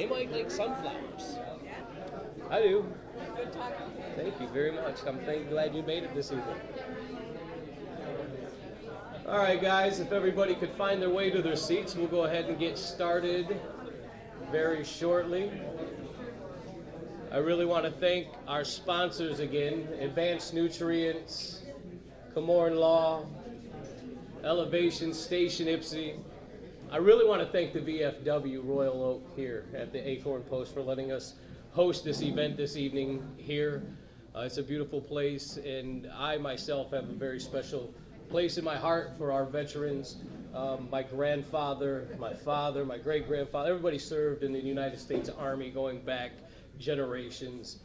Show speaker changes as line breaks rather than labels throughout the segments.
They might like sunflowers. I do.
Good talking to you.
Thank you very much. I'm glad you made it this evening. All right, guys, if everybody could find their way to their seats, we'll go ahead and get started very shortly. I really want to thank our sponsors again, Advanced Nutrients, Komorn Law, Elevation Station Ipsy. I really want to thank the VFW Royal Oak here at the Acorn Post for letting us host this event this evening here. It's a beautiful place, and I myself have a very special place in my heart for our veterans. My grandfather, my father, my great-grandfather, everybody served in the United States Army going back generations.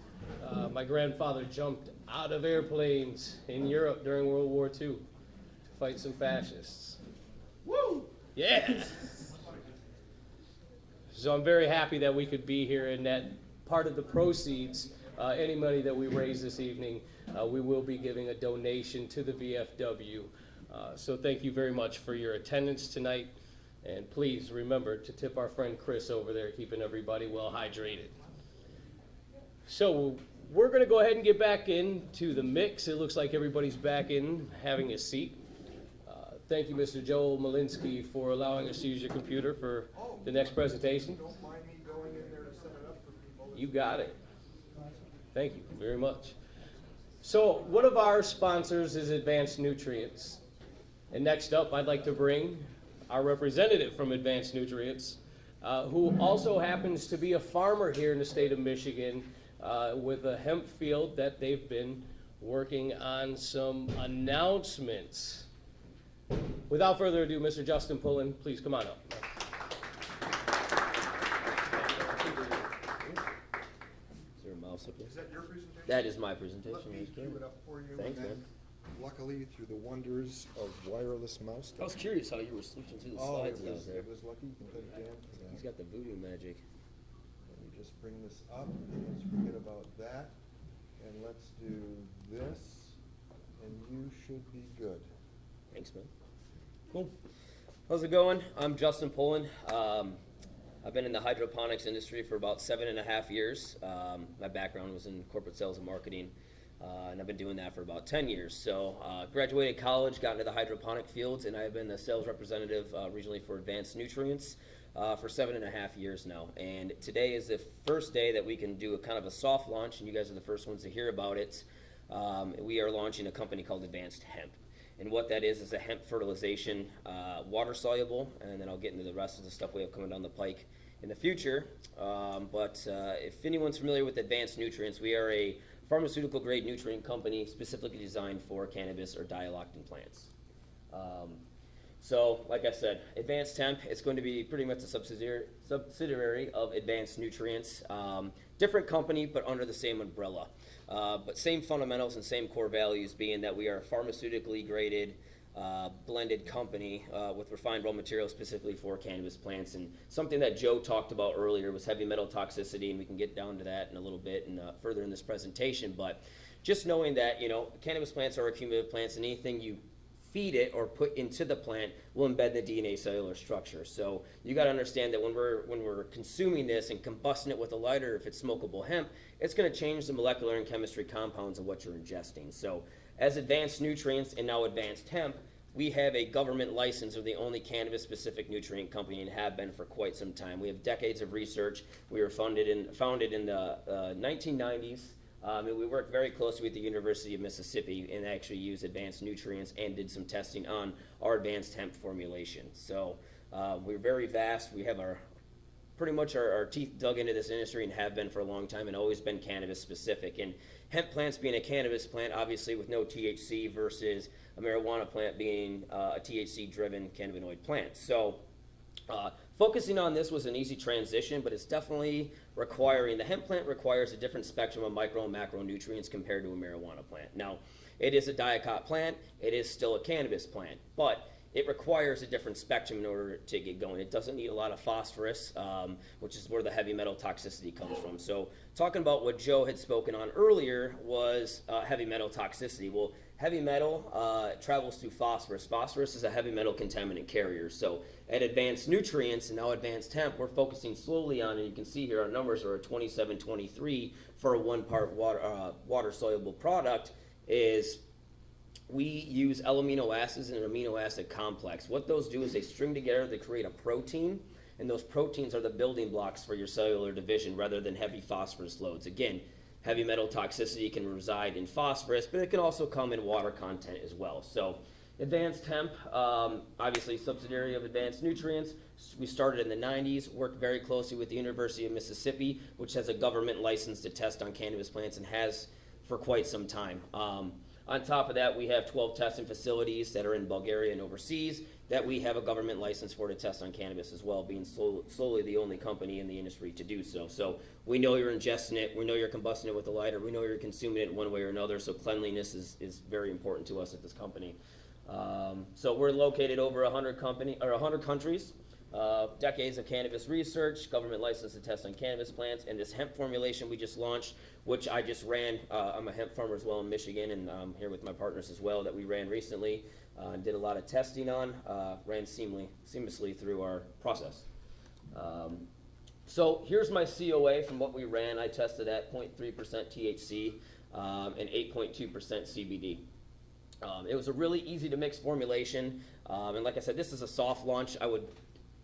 My grandfather jumped out of airplanes in Europe during World War II to fight some fascists. Woo! Yeah! So I'm very happy that we could be here, and that part of the proceeds, any money that we raise this evening, we will be giving a donation to the VFW. So thank you very much for your attendance tonight, and please remember to tip our friend Chris over there, keeping everybody well hydrated. So we're going to go ahead and get back into the mix. It looks like everybody's back in, having a seat. Thank you, Mr. Joel Malinsky, for allowing us to use your computer for the next presentation.
Don't mind me going in there to set it up for people.
You got it. Thank you very much. So one of our sponsors is Advanced Nutrients. And next up, I'd like to bring our representative from Advanced Nutrients, who also happens to be a farmer here in the state of Michigan with a hemp field that they've been working on some announcements. Without further ado, Mr. Justin Pullen, please come on up.
Is there a mouse up there?
Is that your presentation?
That is my presentation.
Let me cue it up for you.
Thanks,
and then,
man.
Luckily, through the wonders of wireless mouse.
I was curious how you were switching through the
Oh,
slides
it
out there.
was lucky. You can thank Dan for that.
He's got the voodoo magic.
Let me just bring this up, and let's forget about that. And let's do this, and you should be good.
Thanks, man. Cool. How's it going? I'm Justin Pullen. I've been in the hydroponics industry for about 7.5 years. My background was in corporate sales and marketing, and I've been doing that for about 10 years. So graduated college, got into the hydroponic fields, and I've been the sales representative regionally for Advanced Nutrients for 7.5 years now. And today is the first day that we can do a kind of a soft launch, and you guys are the first ones to hear about it. We are launching a company called Advanced Hemp. And what that is a hemp fertilization, water soluble, and then I'll get into the rest of the stuff we have coming down the pike in the future. But if anyone's familiar with Advanced Nutrients, we are a pharmaceutical grade nutrient company specifically designed for cannabis or dialoctin plants. So, like I said, Advanced Hemp, it's going to be pretty much a subsidiary of Advanced Nutrients. Different company, but under the same umbrella. But same fundamentals and same core values, being that we are a pharmaceutically graded, blended company with refined raw materials specifically for cannabis plants. And something that Joe talked about earlier was heavy metal toxicity, and we can get down to that in a little bit and further in this presentation. But just knowing that, you know, cannabis plants are accumulative plants, and anything you feed it or put into the plant will embed the DNA cellular structure. So you got to understand that when we're consuming this and combusting it with a lighter, if it's smokable hemp, it's going to change the molecular and chemistry compounds of what you're ingesting. So as Advanced Nutrients and now Advanced Hemp, we have a government license. We're the only cannabis-specific nutrient company and have been for quite some time. We have decades of research. We were founded in the 1990s. And we worked very closely with the University of Mississippi and actually used Advanced Nutrients and did some testing on our Advanced Hemp formulation. So we're very vast. We have pretty much our teeth dug into this industry and have been for a long time and always been cannabis specific. And hemp plants being a cannabis plant, obviously with no THC, versus a marijuana plant being a THC-driven cannabinoid plant. So focusing on this was an easy transition, but it's definitely the hemp plant requires a different spectrum of micro and macronutrients compared to a marijuana plant. Now, it is a dicot plant, it is still a cannabis plant, but it requires a different spectrum in order to get going. It doesn't need a lot of phosphorus, which is where the heavy metal toxicity comes from. So talking about what Joe had spoken on earlier was heavy metal toxicity. Well, heavy metal travels through phosphorus. Phosphorus is a heavy metal contaminant carrier. So at Advanced Nutrients and now Advanced Hemp, we're focusing slowly on, and you can see here our numbers are 27, 23 for a 1 part water soluble product, is we use L-amino acids in an amino acid complex. What those do is they string together to create a protein, and those proteins are the building blocks for your cellular division rather than heavy phosphorus loads. Again, heavy metal toxicity can reside in phosphorus, but it can also come in water content as well. So Advanced Hemp, obviously subsidiary of Advanced Nutrients. We started in the 90s, worked very closely with the University of Mississippi, which has a government license to test on cannabis plants and has for quite some time. On top of that, we have 12 testing facilities that are in Bulgaria and overseas that we have a government license for to test on cannabis as well, being solely the only company in the industry to do so. So we know you're ingesting it, we know you're combusting it with a lighter, we know you're consuming it one way or another, so cleanliness is very important to us at this company. So we're located over 100 countries, decades of cannabis research, government license to test on cannabis plants, and this hemp formulation we just launched, which I just ran. I'm a hemp farmer as well in Michigan, and I'm here with my partners as well that we ran recently and did a lot of testing on, ran seamlessly through our process. So here's my COA from what we ran. I tested at 0.3% THC and 8.2% CBD. It was a really easy to mix formulation, and like I said, this is a soft launch.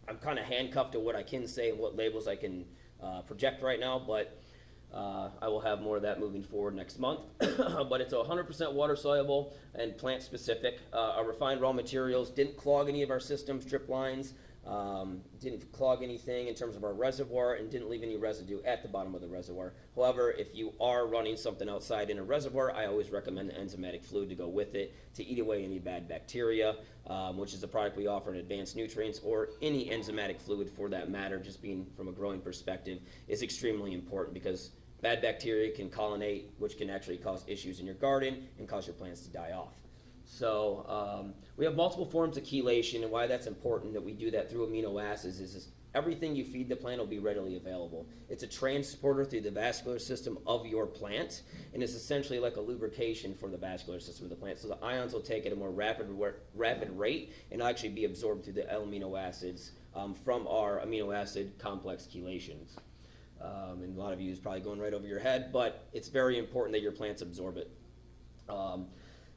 I'm kind of handcuffed to what I can say and what labels I can project right now, but I will have more of that moving forward next month. But it's 100% water soluble and plant specific. Our refined raw materials didn't clog any of our systems, drip lines, didn't clog anything in terms of our reservoir, and didn't leave any residue at the bottom of the reservoir. However, if you are running something outside in a reservoir, I always recommend the enzymatic fluid to go with it to eat away any bad bacteria, which is a product we offer in Advanced Nutrients, or any enzymatic fluid for that matter, just being from a growing perspective, is extremely important because bad bacteria can colonate, which can actually cause issues in your garden and cause your plants to die off. So we have multiple forms of chelation, and why that's important that we do that through amino acids is everything you feed the plant will be readily available. It's a transporter through the vascular system of your plant, and it's essentially like a lubrication for the vascular system of the plant. So the ions will take at a more rapid rate and actually be absorbed through the amino acids from our amino acid complex chelations. And a lot of you is probably going right over your head, but it's very important that your plants absorb it.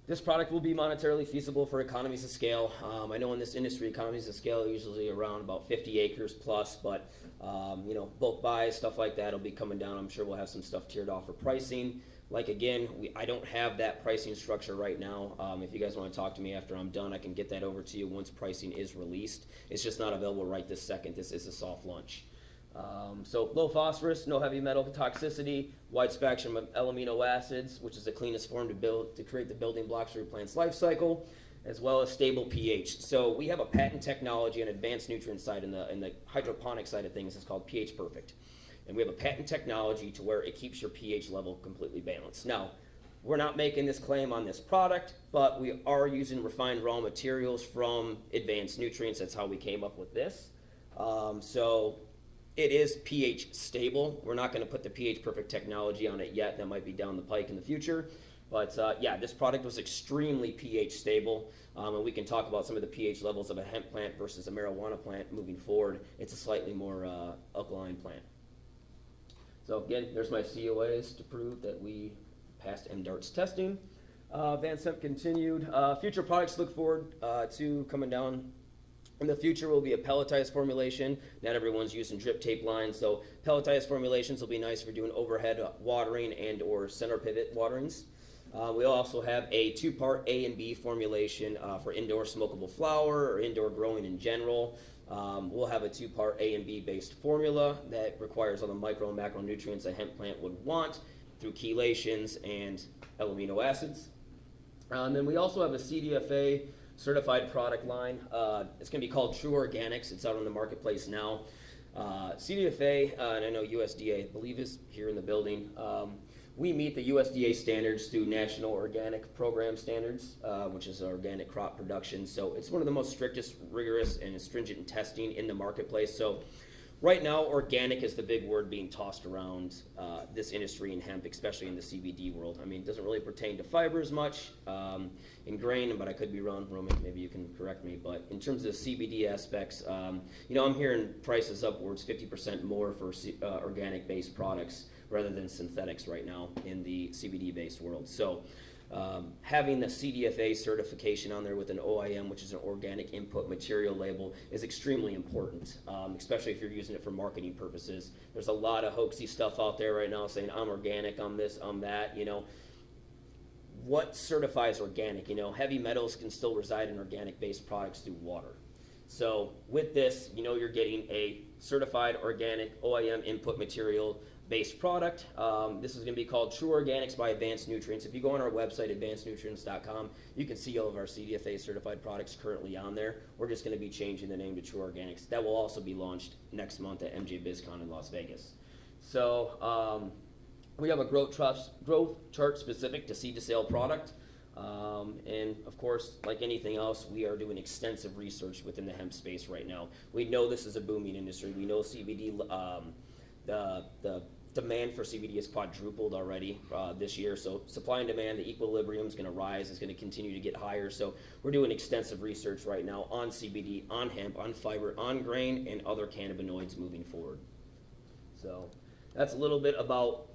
This product will be monetarily feasible for economies of scale. I know in this industry, economies of scale are usually around about 50 acres plus, but bulk buys, stuff like that will be coming down. I'm sure we'll have some stuff tiered off for pricing. Like again, I don't have that pricing structure right now. If you guys want to talk to me after I'm done, I can get that over to you once pricing is released. It's just not available right this second. This is a soft launch. So low phosphorus, no heavy metal toxicity, wide spectrum of L-amino acids, which is the cleanest form to create the building blocks for your plant's life cycle, as well as stable pH. So we have a patent technology on Advanced Nutrient side, in the hydroponic side of things. It's called pH Perfect. And we have a patent technology to where it keeps your pH level completely balanced. Now, we're not making this claim on this product, but we are using refined raw materials from Advanced Nutrients. That's how we came up with this. So it is pH stable. We're not going to put the pH Perfect technology on it yet. That might be down the pike in the future. But yeah, this product was extremely pH stable. And we can talk about some of the pH levels of a hemp plant versus a marijuana plant moving forward. It's a slightly more alkaline plant. So again, there's my COAs to prove that we passed MDART's testing. Advanced Hemp continued. Future products look forward to coming down. In the future will be a pelletized formulation. Not everyone's using drip tape lines, so pelletized formulations will be nice for doing overhead watering and or center pivot waterings. We also have a 2-part A and B formulation for indoor smokable flower or indoor growing in general. We'll have a 2-part A and B based formula that requires all the micro and macronutrients a hemp plant would want through chelations and L-amino acids. And then we also have a CDFA certified product line. It's going to be called True Organics. It's out on the marketplace now. CDFA, and I know USDA, I believe, is here in the building. we meet the USDA standards through National Organic Program Standards, which is organic crop production. So it's one of the most strictest, rigorous, and stringent testing in the marketplace. So right now, organic is the big word being tossed around this industry in hemp, especially in the CBD world. I mean, it doesn't really pertain to fibers much in grain, but I could be wrong, Roman, maybe you can correct me. But in terms of CBD aspects, you know, I'm hearing prices upwards 50% more for organic-based products rather than synthetics right now in the CBD-based world. So having the CDFA certification on there with an OIM, which is an organic input material label, is extremely important, especially if you're using it for marketing purposes. There's a lot of hoaxy stuff out there right now saying, I'm organic, I'm this, I'm that, you know. What certifies organic? You know, heavy metals can still reside in organic-based products through water. So with this, you know, you're getting a certified organic OIM input material based product. This is going to be called True Organics by Advanced Nutrients. If you go on our website, advancednutrients.com, you can see all of our CDFA certified products currently on there. We're just going to be changing the name to True Organics. That will also be launched next month at MJ BizCon in Las Vegas. So we have a growth chart specific to seed to sale product. And of course, like anything else, we are doing extensive research within the hemp space right now. We know this is a booming industry. We know CBD, the demand for CBD has quadrupled already this year. So supply and demand, the equilibrium is going to rise, is going to continue to get higher. So we're doing extensive research right now on CBD, on hemp, on fiber, on grain, and other cannabinoids moving forward. So that's a little bit about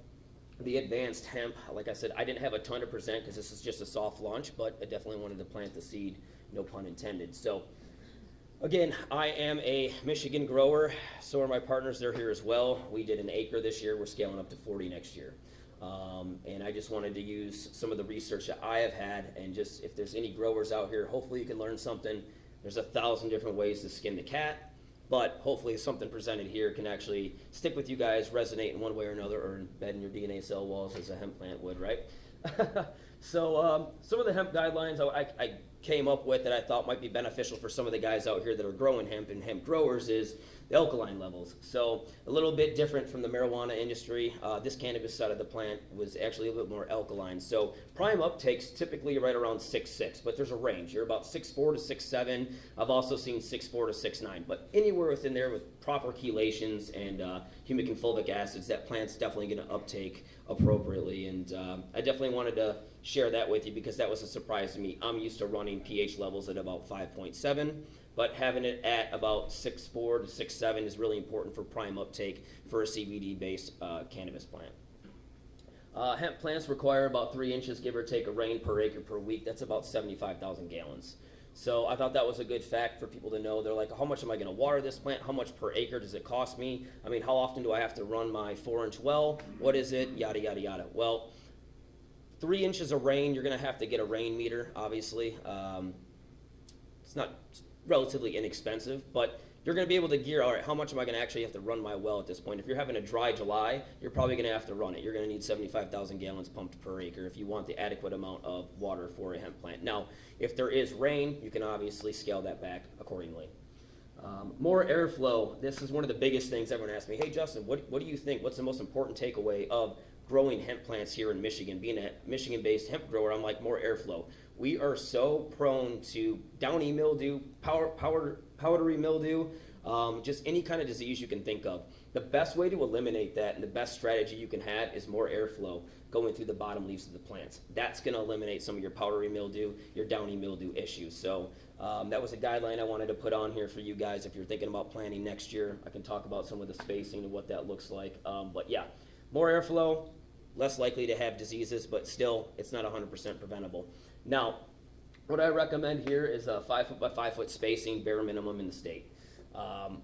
the advanced hemp. Like I said, I didn't have a ton to present because this is just a soft launch, but I definitely wanted to plant the seed, no pun intended. So again, I am a Michigan grower. So are my partners. They're here as well. We did an acre this year. We're scaling up to 40 next year. And I just wanted to use some of the research that I have had, and just if there's any growers out here, hopefully you can learn something. There's 1,000 different ways to skin the cat. But hopefully something presented here can actually stick with you guys, resonate in one way or another, or embed in your DNA cell walls as a hemp plant would, right? So some of the hemp guidelines I came up with that I thought might be beneficial for some of the guys out here that are growing hemp and hemp growers is the alkaline levels. So a little bit different from the marijuana industry. This cannabis side of the plant was actually a little bit more alkaline. So prime uptake's typically right around 6.6, but there's a range. You're about 6.4 to 6.7. I've also seen 6.4 to 6.9, but anywhere within there with proper chelations and humic and fulvic acids, that plant's definitely going to uptake appropriately. And I definitely wanted to share that with you because that was a surprise to me. I'm used to running pH levels at about 5.7. But having it at about 6.4 to 6.7 is really important for prime uptake for a CBD-based cannabis plant. Hemp plants require about 3 inches, give or take, of rain per acre per week. That's about 75,000 gallons. So I thought that was a good fact for people to know. They're like, how much am I going to water this plant? How much per acre does it cost me? I mean, how often do I have to run my 4-inch well? What is it? Yada, yada, yada. Well, 3 inches of rain, you're going to have to get a rain meter, obviously. It's not relatively inexpensive, but you're going to be able to gear, all right, how much am I going to actually have to run my well at this point? If you're having a dry July, you're probably going to have to run it. You're going to need 75,000 gallons pumped per acre if you want the adequate amount of water for a hemp plant. Now, if there is rain, you can obviously scale that back accordingly. More airflow. This is one of the biggest things everyone asks me. Hey, Justin, what do you think? What's the most important takeaway of growing hemp plants here in Michigan? Being a Michigan-based hemp grower, I'm like, more airflow. We are so prone to downy mildew, powdery mildew, just any kind of disease you can think of. The best way to eliminate that and the best strategy you can have is more airflow going through the bottom leaves of the plants. That's going to eliminate some of your powdery mildew, your downy mildew issues. So that was a guideline I wanted to put on here for you guys. If you're thinking about planting next year, I can talk about some of the spacing and what that looks like. But yeah, more airflow, less likely to have diseases, but still, it's not 100% preventable. Now, what I recommend here is a 5 foot by 5 foot spacing, bare minimum in the state.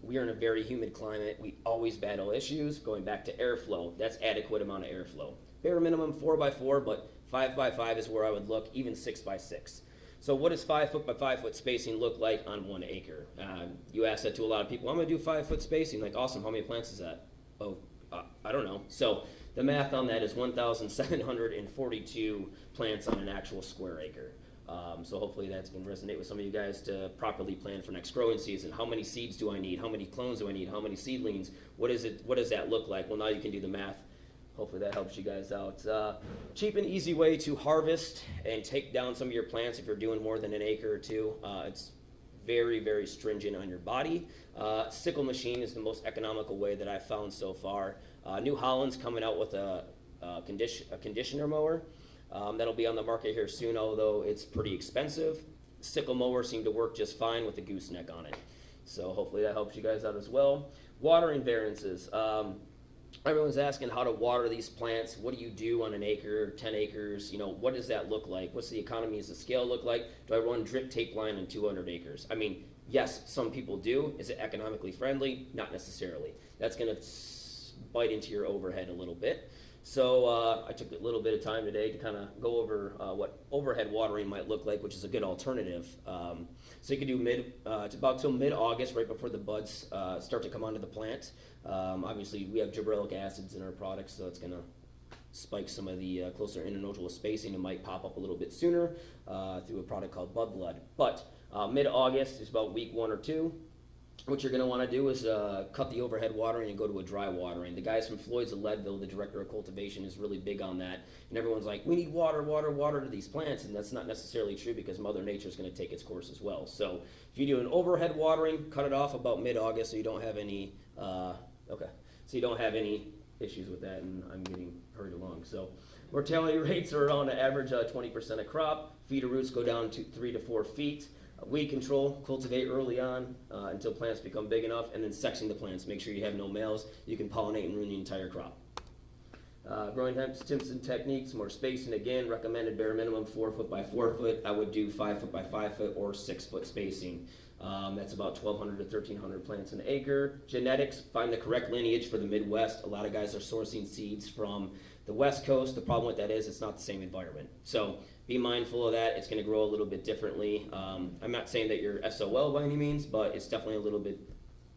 We are in a very humid climate. We always battle issues. Going back to airflow, that's adequate amount of airflow. Bare minimum 4 by 4, but 5 by 5 is where I would look, even 6 by 6. So what does 5 foot by 5 foot spacing look like on 1 acre? You ask that to a lot of people. I'm going to do 5 foot spacing. Like, awesome. How many plants is that? Oh, I don't know. So the math on that is 1,742 plants on an actual square acre. So hopefully that's going to resonate with some of you guys to properly plan for next growing season. How many seeds do I need? How many clones do I need? How many seedlings? What is it? What does that look like? Well, now you can do the math hopefully that helps you guys out. Cheap and easy way to harvest and take down some of your plants if you're doing more than an acre or two. It's very, very stringent on your body. Sickle machine is the most economical way that I've found so far. New Holland's coming out with a conditioner mower. That'll be on the market here soon, although it's pretty expensive. Sickle mower seemed to work just fine with the gooseneck on it. So hopefully that helps you guys out as well. Watering variances. Everyone's asking how to water these plants. What do you do on an acre, 10 acres? You know, what does that look like? What's the economies of scale look like? Do I run drip tape line on 200 acres? I mean, yes, some people do. Is it economically friendly? Not necessarily. That's going to bite into your overhead a little bit. So I took a little bit of time today to kind of go over what overhead watering might look like, which is a good alternative. So you can do it's about till mid-August, right before the buds start to come onto the plant. Obviously, we have gibberellic acids in our products, so it's going to spike some of the closer internodal spacing. It might pop up a little bit sooner through a product called Bud Blood. But mid-August is about week 1 or 2. What you're going to want to do is cut the overhead watering and go to a dry watering. The guys from Floyd's of Leadville, the director of cultivation, is really big on that. And everyone's like, we need water, water, water to these plants. And that's not necessarily true because Mother Nature is going to take its course as well. So if you do an overhead watering, cut it off about mid-August so you don't have any, issues with that. And I'm getting hurried along. So mortality rates are on an average 20% a crop. Feeder roots go down to 3 to 4 feet. Weed control, cultivate early on until plants become big enough, and then sexing the plants. Make sure you have no males. You can pollinate and ruin the entire crop. Growing tips and techniques, more spacing. Again, recommended bare minimum 4 foot by 4 foot. I would do 5 foot by 5 foot or 6 foot spacing. That's about 1,200 to 1,300 plants an acre. Genetics, find the correct lineage for the Midwest. A lot of guys are sourcing seeds from the West Coast. The problem with that is it's not the same environment. So be mindful of that. It's going to grow a little bit differently. I'm not saying that you're SOL by any means, but it's definitely a little bit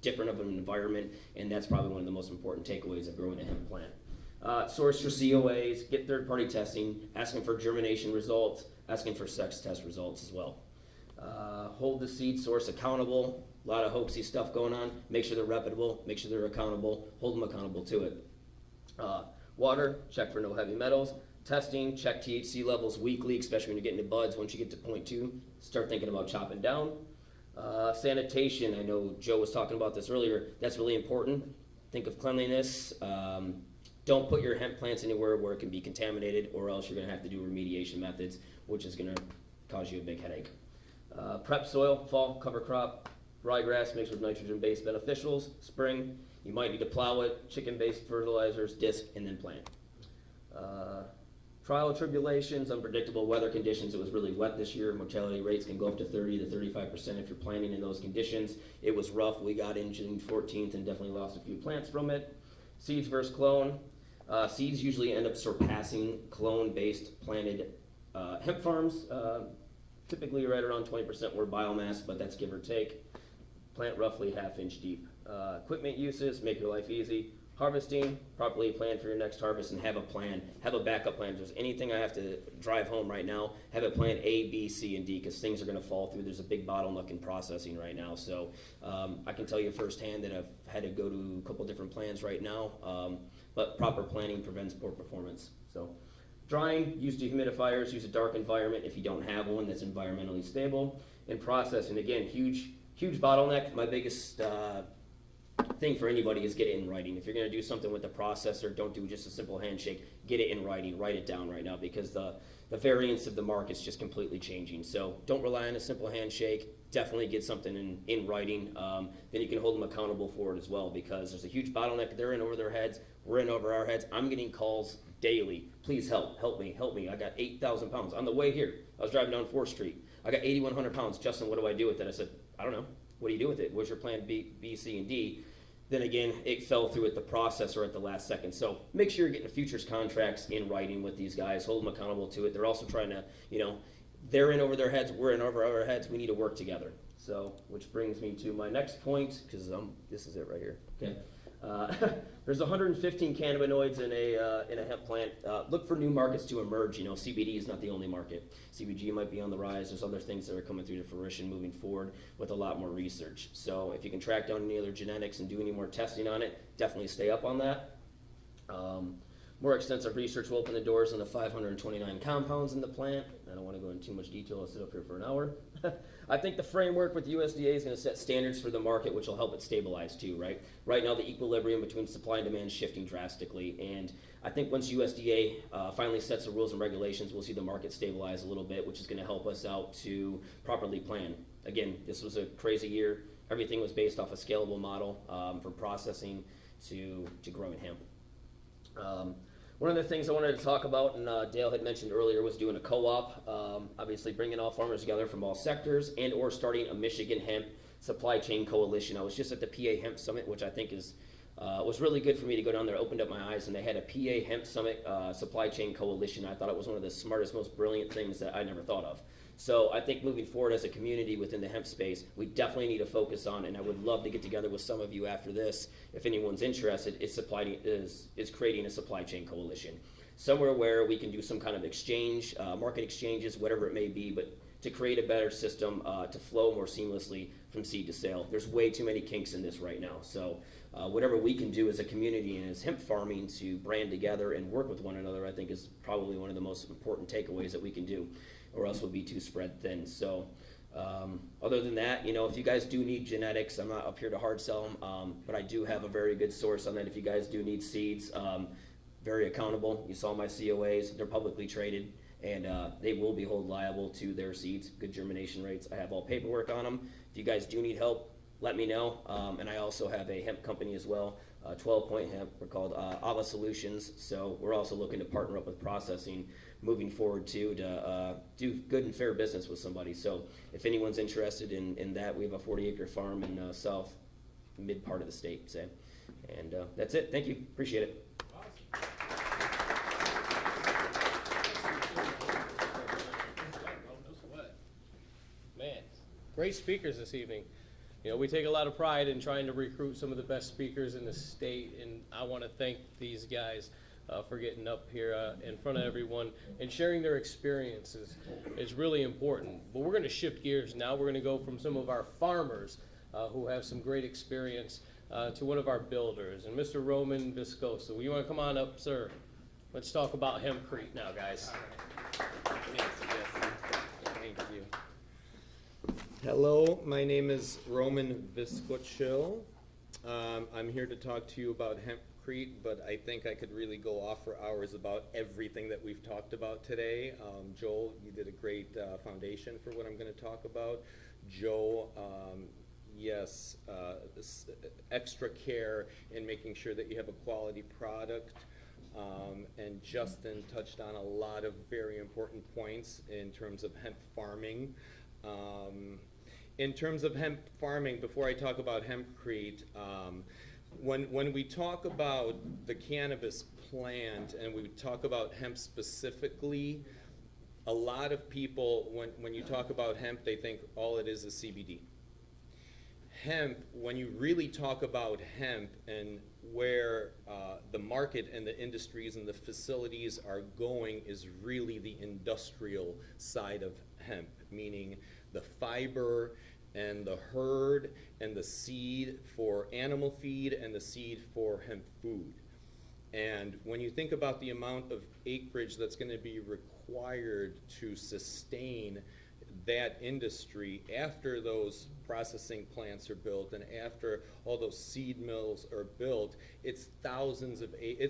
different of an environment, and that's probably one of the most important takeaways of growing a hemp plant. Source your COAs, get third-party testing, asking for germination results, asking for sex test results as well. Hold the seed source accountable. A lot of hoaxy stuff going on. Make sure they're reputable, make sure they're accountable, hold them accountable to it. Water, check for no heavy metals. Testing, check THC levels weekly, especially when you're getting to buds. Once you get to 0.2, start thinking about chopping down. Sanitation, I know Joe was talking about this earlier. That's really important. Think of cleanliness. Don't put your hemp plants anywhere where it can be contaminated, or else you're going to have to do remediation methods, which is going to cause you a big headache. Prep soil, fall, cover crop, ryegrass mixed with nitrogen-based beneficials. Spring, you might need to plow it, chicken-based fertilizers, disc, and then plant. Trial tribulations, unpredictable weather conditions. It was really wet this year. Mortality rates can go up to 30 to 35% if you're planting in those conditions. It was rough. We got in June 14th and definitely lost a few plants from it. Seeds versus clone. Seeds usually end up surpassing clone-based planted hemp farms. Typically right around 20% were biomass, but that's give or take. Plant roughly 1/2 inch deep. Equipment uses, make your life easy. Harvesting, properly plan for your next harvest and have a plan. Have a backup plan. If there's anything I have to drive home right now, have a plan A, B, C, and D, because things are going to fall through. There's a big bottleneck in processing right now. So I can tell you firsthand that I've had to go to a couple different plans right now, but proper planning prevents poor performance. So drying, use dehumidifiers, use a dark environment if you don't have one that's environmentally stable. And processing, again, huge bottleneck. My biggest thing for anybody is get it in writing. If you're going to do something with the processor, don't do just a simple handshake. Get it in writing. Write it down right now, because the variance of the market's just completely changing. So don't rely on a simple handshake. Definitely get something in writing. Then you can hold them accountable for it as well, because there's a huge bottleneck. They're in over their heads. We're in over our heads. I'm getting calls daily. Please help me. I got 8,000 pounds on the way here. I was driving down 4th Street. I got 8,100 pounds. Justin, what do I do with it? I said, I don't know. What do you do with it? What's your plan B, C, and D? Then again, it fell through at the processor at the last second. So make sure you're getting futures contracts in writing with these guys. Hold them accountable to it. They're also trying to, they're in over their heads. We're in over our heads. We need to work together. So, which brings me to my next point, because this is it right here. Okay. There's 115 cannabinoids in a hemp plant. Look for new markets to emerge. CBD is not the only market. CBG might be on the rise. There's other things that are coming through to fruition moving forward with a lot more research. So if you can track down any other genetics and do any more testing on it, definitely stay up on that. More extensive research will open the doors on the 529 compounds in the plant. I don't want to go into too much detail. I'll sit up here for an hour. I think the framework with the USDA is going to set standards for the market, which will help it stabilize too, right? Right now, the equilibrium between supply and demand is shifting drastically. And I think once USDA finally sets the rules and regulations, we'll see the market stabilize a little bit, which is going to help us out to properly plan. Again, this was a crazy year. Everything was based off a scalable model from processing to growing hemp. One of the things I wanted to talk about, and Dale had mentioned earlier, was doing a co-op, obviously bringing all farmers together from all sectors, and or starting a Michigan hemp supply chain coalition. I was just at the PA Hemp Summit, which I think is was really good for me to go down there. Opened up my eyes, and they had a PA Hemp Summit supply chain coalition. I thought it was one of the smartest, most brilliant things that I never thought of. So I think moving forward as a community within the hemp space, we definitely need to focus on, and I would love to get together with some of you after this, if anyone's interested, is creating a supply chain coalition. Somewhere where we can do some kind of exchange, market exchanges, whatever it may be, but to create a better system to flow more seamlessly from seed to sale. There's way too many kinks in this right now. So whatever we can do as a community and as hemp farming to brand together and work with one another, I think is probably one of the most important takeaways that we can do, or else we'll be too spread thin. So other than that, you know, if you guys do need genetics, I'm not up here to hard sell them, but I do have a very good source on that. If you guys do need seeds, very accountable. You saw my COAs, they're publicly traded, and they will be held liable to their seeds, good germination rates. I have all paperwork on them. If you guys do need help, let me know. And I also have a hemp company as well, 12-point hemp. We're called Ava Solutions. So we're also looking to partner up with processing moving forward too, to do good and fair business with somebody. So if anyone's interested in that, we have a 40-acre farm in south mid part of the state, say. And that's it. Thank you. Appreciate it.
Man, great speakers this evening. You know, we take a lot of pride in trying to recruit some of the best speakers in the state, and I want to thank these guys for getting up here in front of everyone and sharing their experiences. It's really important. But we're going to shift gears now. We're going to go from some of our farmers who have some great experience to one of our builders, and Mr. Roman Viscosa. Will you want to come on up, sir? Let's talk about hempcrete now, guys.
Thank you. Hello, my name is Roman Viscosa. I'm here to talk to you about hempcrete, but I think I could really go off for hours about everything that we've talked about today. Joel, you did a great foundation for what I'm going to talk about. Joe, yes, this extra care in making sure that you have a quality product. And Justin touched on a lot of very important points in terms of hemp farming. In terms of hemp farming, before I talk about hempcrete, when we talk about the cannabis plant and we talk about hemp specifically, a lot of people, when you talk about hemp, they think all it is CBD. Hemp, when you really talk about hemp and where the market and the industries and the facilities are going, is really the industrial side of hemp, meaning the fiber and the herd and the seed for animal feed and the seed for hemp food. And when you think about the amount of acreage that's going to be required to sustain that industry after those processing plants are built and after all those seed mills are built, it's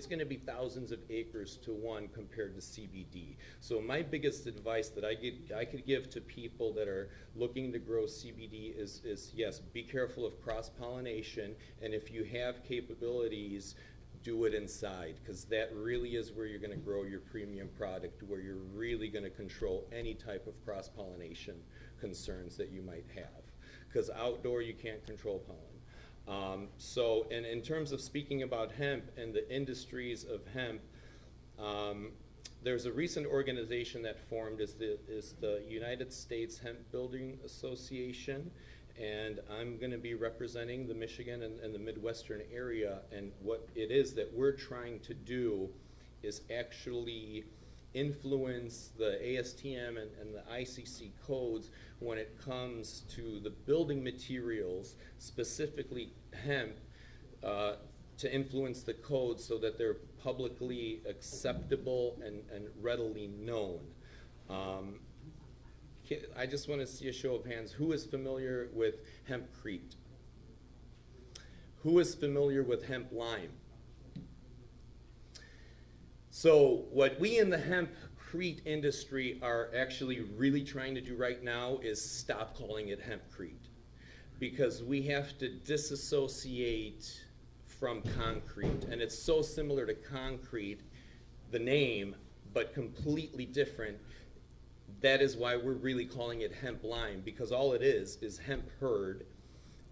going to be thousands of acres to one compared to CBD. So my biggest advice that I could give to people that are looking to grow CBD is yes, be careful of cross-pollination, and if you have capabilities, do it inside, because that really is where you're going to grow your premium product, where you're really going to control any type of cross-pollination concerns that you might have. Because outdoor, you can't control pollen. So, and in terms of speaking about hemp and the industries of hemp, there's a recent organization that formed is the United States Hemp Building Association. And I'm going to be representing the Michigan and the Midwestern area, and what it is that we're trying to do is actually influence the ASTM and the ICC codes when it comes to the building materials, specifically hemp, to influence the code so that they're publicly acceptable and readily known. I just want to see a show of hands. Who is familiar with hempcrete? Who is familiar with hemp lime? So what we in the hempcrete industry are actually really trying to do right now is stop calling it hempcrete, because we have to disassociate from concrete, and it's so similar to concrete, the name, but completely different. That is why we're really calling it hemp lime, because all it is hemp hurd.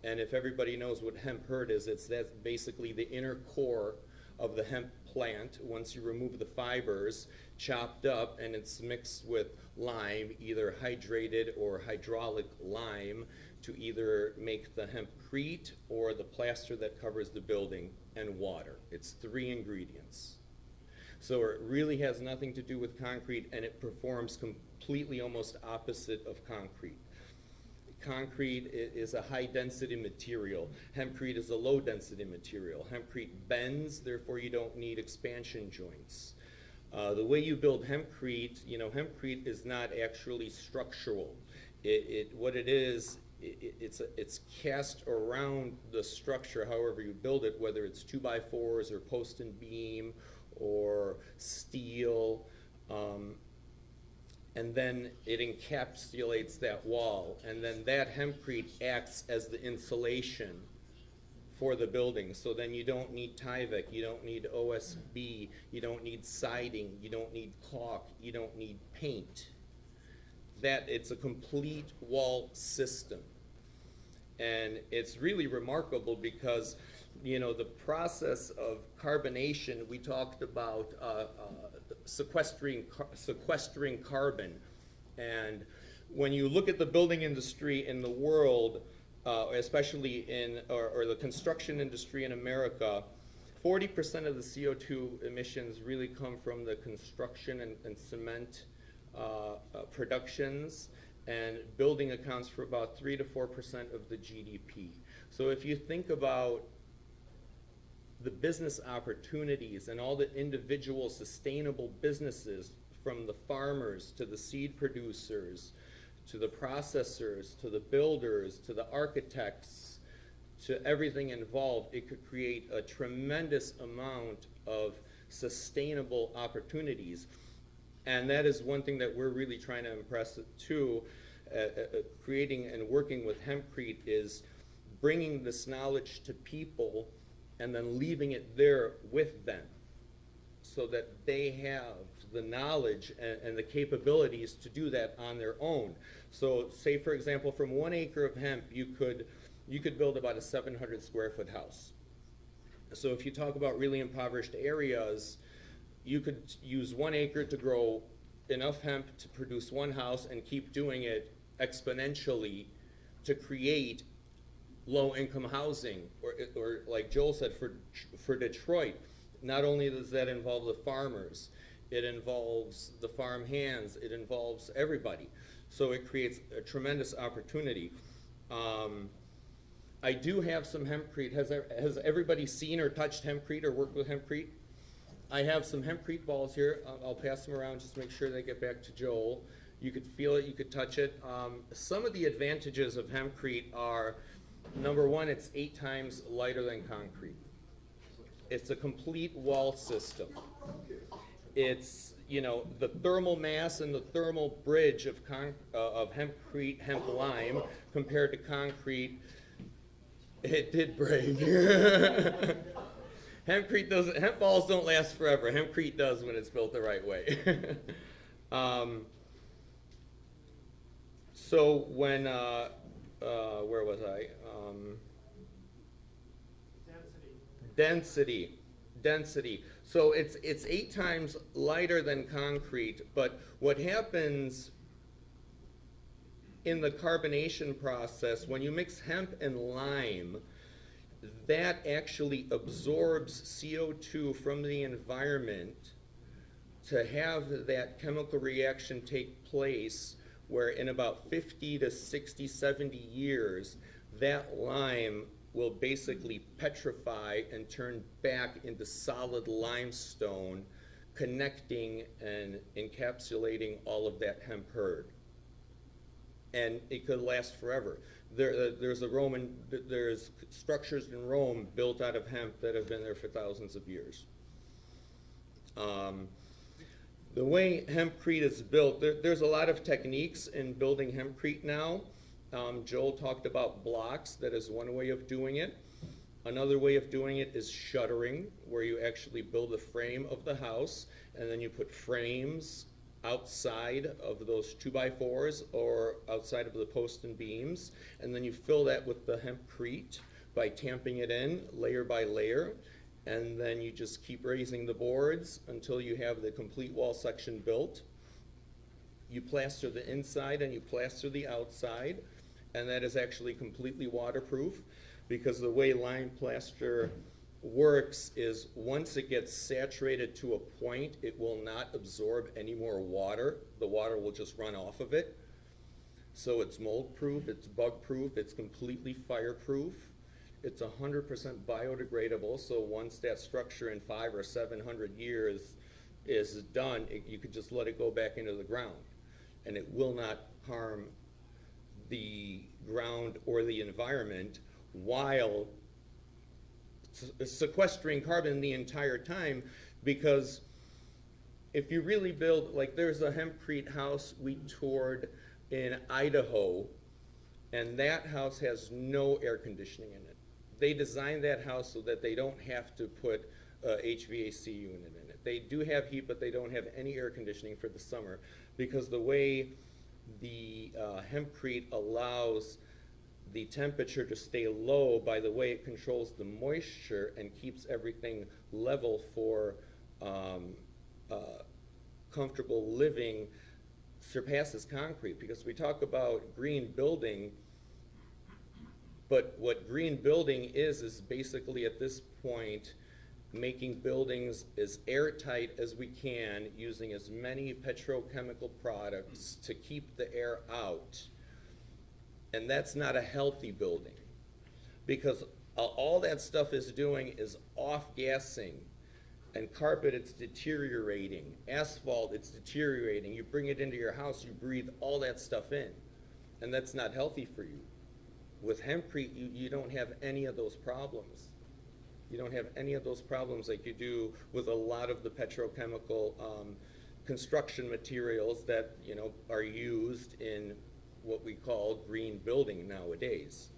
And if everybody knows what hemp hurd is, that's basically the inner core of the hemp plant. Once you remove the fibers, chopped up, and it's mixed with lime, either hydrated or hydraulic lime, to either make the hempcrete or the plaster that covers the building, and water. It's 3 ingredients. So it really has nothing to do with concrete, and it performs completely almost opposite of concrete. Concrete is a high density material. Hempcrete is a low density material. Hempcrete bends, therefore you don't need expansion joints. The way you build hempcrete, hempcrete is not actually structural. What it is, it's cast around the structure however you build it, whether it's 2x4s or post and beam or steel, and then it encapsulates that wall, and then that hempcrete acts as the insulation for the building. So then you don't need Tyvek, you don't need OSB, you don't need siding, you don't need caulk, you don't need paint. It's a complete wall system. And it's really remarkable because, the process of carbonation, we talked about sequestering carbon. And when you look at the building industry in the world, especially or the construction industry in America, 40% of the CO2 emissions really come from the construction and cement productions, and building accounts for about 3 to 4% of the GDP. So if you think about the business opportunities and all the individual sustainable businesses, from the farmers to the seed producers, to the processors, to the builders, to the architects, to everything involved, it could create a tremendous amount of sustainable opportunities. And that is one thing that we're really trying to impress too, creating and working with hempcrete, is bringing this knowledge to people and then leaving it there with them so that they have the knowledge and the capabilities to do that on their own. So say, for example, from 1 acre of hemp, you could build about a 700 square foot house. So if you talk about really impoverished areas, you could use 1 acre to grow enough hemp to produce 1 house and keep doing it exponentially to create low-income housing, or like Joel said, for Detroit. Not only does that involve the farmers, it involves the farm hands, it involves everybody. So it creates a tremendous opportunity. I do have some hempcrete. Has everybody seen or touched hempcrete or worked with hempcrete? I have some hempcrete balls here. I'll pass them around just to make sure they get back to Joel. You could feel it, you could touch it. Some of the advantages of hempcrete are, number one, it's 8 times lighter than concrete. It's a complete wall system. It's, the thermal mass and the thermal bridge of hempcrete, hemp lime, compared to concrete, it did break. Hemp balls don't last forever. Hempcrete does when it's built the right way. So when, where was I? Density. So it's 8 times lighter than concrete, but what happens in the carbonation process, when you mix hemp and lime, that actually absorbs CO2 from the environment to have that chemical reaction take place, where in about 50 to 60, 70 years, that lime will basically petrify and turn back into solid limestone, connecting and encapsulating all of that hemp hurd. And it could last forever. There's structures in Rome built out of hemp that have been there for thousands of years. The way hempcrete is built, there's a lot of techniques in building hempcrete now. Joel talked about blocks. That is one way of doing it. Another way of doing it is shuttering, where you actually build the frame of the house, and then you put frames outside of those 2x4s or outside of the posts and beams, and then you fill that with the hempcrete by tamping it in layer by layer, and then you just keep raising the boards until you have the complete wall section built. You plaster the inside and you plaster the outside, and that is actually completely waterproof, because the way lime plaster works is once it gets saturated to a point, it will not absorb any more water. The water will just run off of it. So it's mold proof, it's bug proof, it's completely fireproof. It's 100% biodegradable, so once that structure in 500 or 700 years is done, you could just let it go back into the ground, and it will not harm the ground or the environment while sequestering carbon the entire time. Because if you really build, like there's a hempcrete house we toured in Idaho, and that house has no air conditioning in it. They designed that house so that they don't have to put a HVAC unit in it. They do have heat, but they don't have any air conditioning for the summer, because the way the hempcrete allows the temperature to stay low by the way it controls the moisture and keeps everything level for comfortable living surpasses concrete. Because we talk about green building, but what green building is basically at this point making buildings as airtight as we can, using as many petrochemical products to keep the air out. And that's not a healthy building, because all that stuff is doing is off-gassing. And carpet, it's deteriorating. Asphalt, it's deteriorating. You bring it into your house, you breathe all that stuff in, and that's not healthy for you. With hempcrete, you don't have any of those problems. You don't have any of those problems like you do with a lot of the petrochemical construction materials that are used in what we call green building nowadays.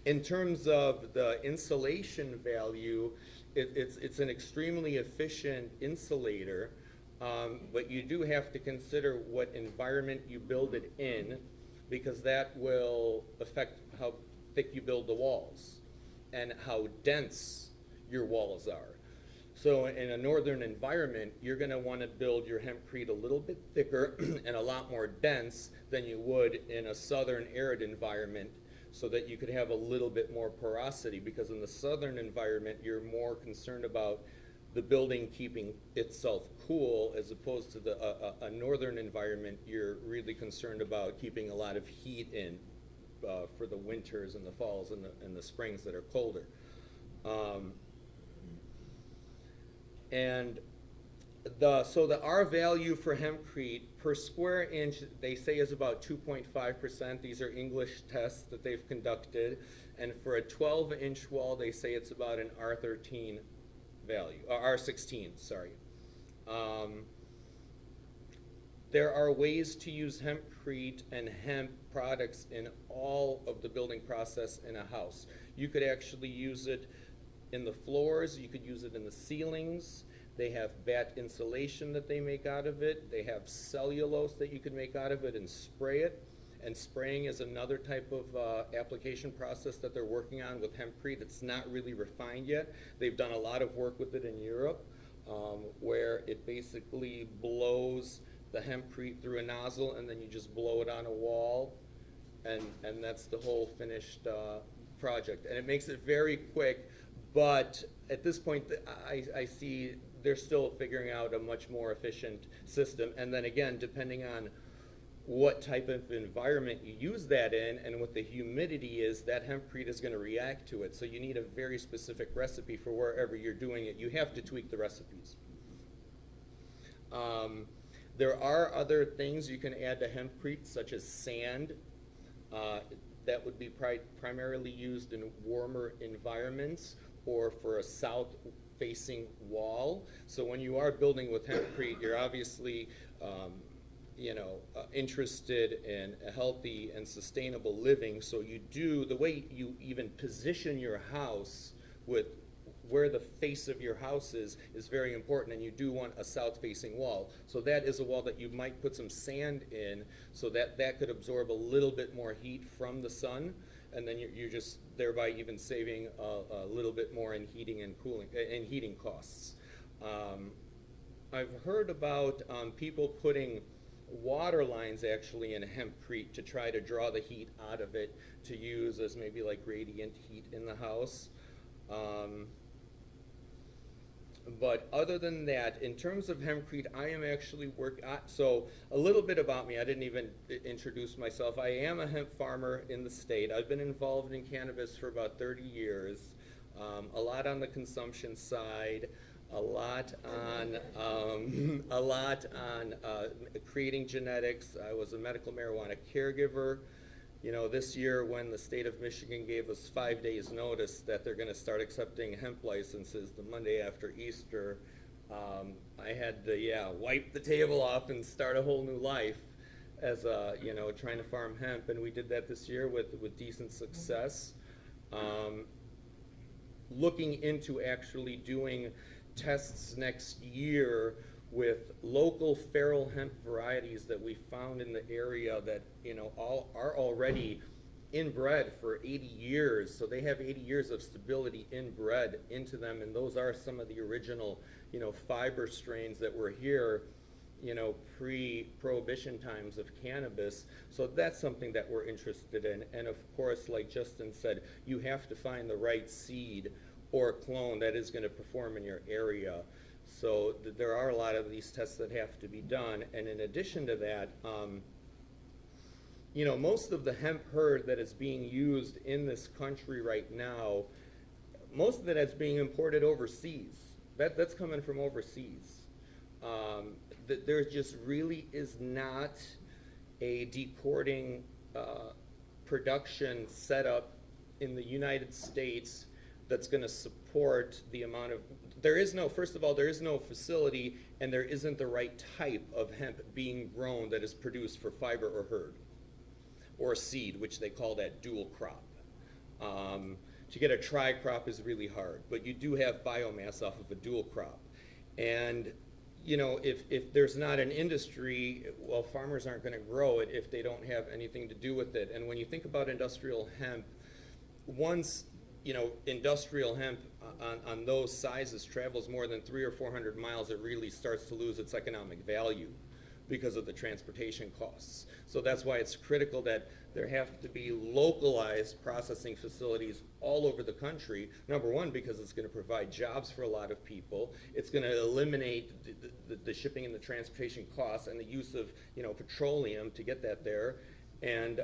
In terms of the insulation value, it's an extremely efficient insulator, but you do have to consider what environment you build it in, because that will affect how thick you build the walls and how dense your walls are. So in a northern environment, you're going to want to build your hempcrete a little bit thicker and a lot more dense than you would in a southern arid environment, so that you could have a little bit more porosity, because in the southern environment, you're more concerned about the building keeping itself cool, as opposed to a northern environment, you're really concerned about keeping a lot of heat in for the winters and the falls and the springs that are colder. So the R value for hempcrete per square inch, they say, is about 2.5%. These are English tests that they've conducted. And for a 12-inch wall, they say it's about an R13 value, R16, sorry. There are ways to use hempcrete and hemp products in all of the building process in a house. You could actually use it in the floors, you could use it in the ceilings. They have batt insulation that they make out of it. They have cellulose that you can make out of it and spray it. And spraying is another type of application process that they're working on with hempcrete. It's not really refined yet. They've done a lot of work with it in Europe, where it basically blows the hempcrete through a nozzle, and then you just blow it on a wall, and that's the whole finished project. And it makes it very quick, but at this point, I see they're still figuring out a much more efficient system. And then again, depending on what type of environment you use that in, and what the humidity is, that hempcrete is going to react to it. So you need a very specific recipe for wherever you're doing it. You have to tweak the recipes. There are other things you can add to hempcrete, such as sand. That would be primarily used in warmer environments or for a south-facing wall. So when you are building with hempcrete, you're obviously interested in a healthy and sustainable living. So you do, the way you even position your house with where the face of your house is very important, and you do want a south-facing wall. So that is a wall that you might put some sand in so that that could absorb a little bit more heat from the sun, and then you're just thereby even saving a little bit more in heating and cooling, and heating costs. I've heard about people putting water lines actually in hempcrete to try to draw the heat out of it to use as maybe like radiant heat in the house. But other than that, in terms of hempcrete, I am actually so a little bit about me. I didn't even introduce myself. I am a hemp farmer in the state. I've been involved in cannabis for about 30 years, a lot on the consumption side, a lot on creating genetics. I was a medical marijuana caregiver. You know, this year when the state of Michigan gave us 5 days notice that they're going to start accepting hemp licenses the Monday after Easter, I had to, wipe the table off and start a whole new life as, trying to farm hemp. And we did that this year with decent success. Looking into actually doing tests next year with local feral hemp varieties that we found in the area that all are already inbred for 80 years. So they have 80 years of stability inbred into them, and those are some of the original fiber strains that were here pre-prohibition times of cannabis. So that's something that we're interested in. And of course, like Justin said, you have to find the right seed or clone that is going to perform in your area. So there are a lot of these tests that have to be done. And in addition to that, most of the hemp herd that is being used in this country right now, most of it is being imported overseas. That's coming from overseas. There just really is not a deporting production set up in the United States that's going to support the amount of, first of all, there is no facility, and there isn't the right type of hemp being grown that is produced for fiber or herd, or seed, which they call that dual crop. To get a tri-crop is really hard, but you do have biomass off of a dual crop. And if there's not an industry, well, farmers aren't going to grow it if they don't have anything to do with it. And when you think about industrial hemp, once industrial hemp on those sizes travels more than 300 or 400 miles, it really starts to lose its economic value because of the transportation costs. So that's why it's critical that there have to be localized processing facilities all over the country. Number one, because it's going to provide jobs for a lot of people. It's going to eliminate the shipping and the transportation costs and the use of petroleum to get that there. And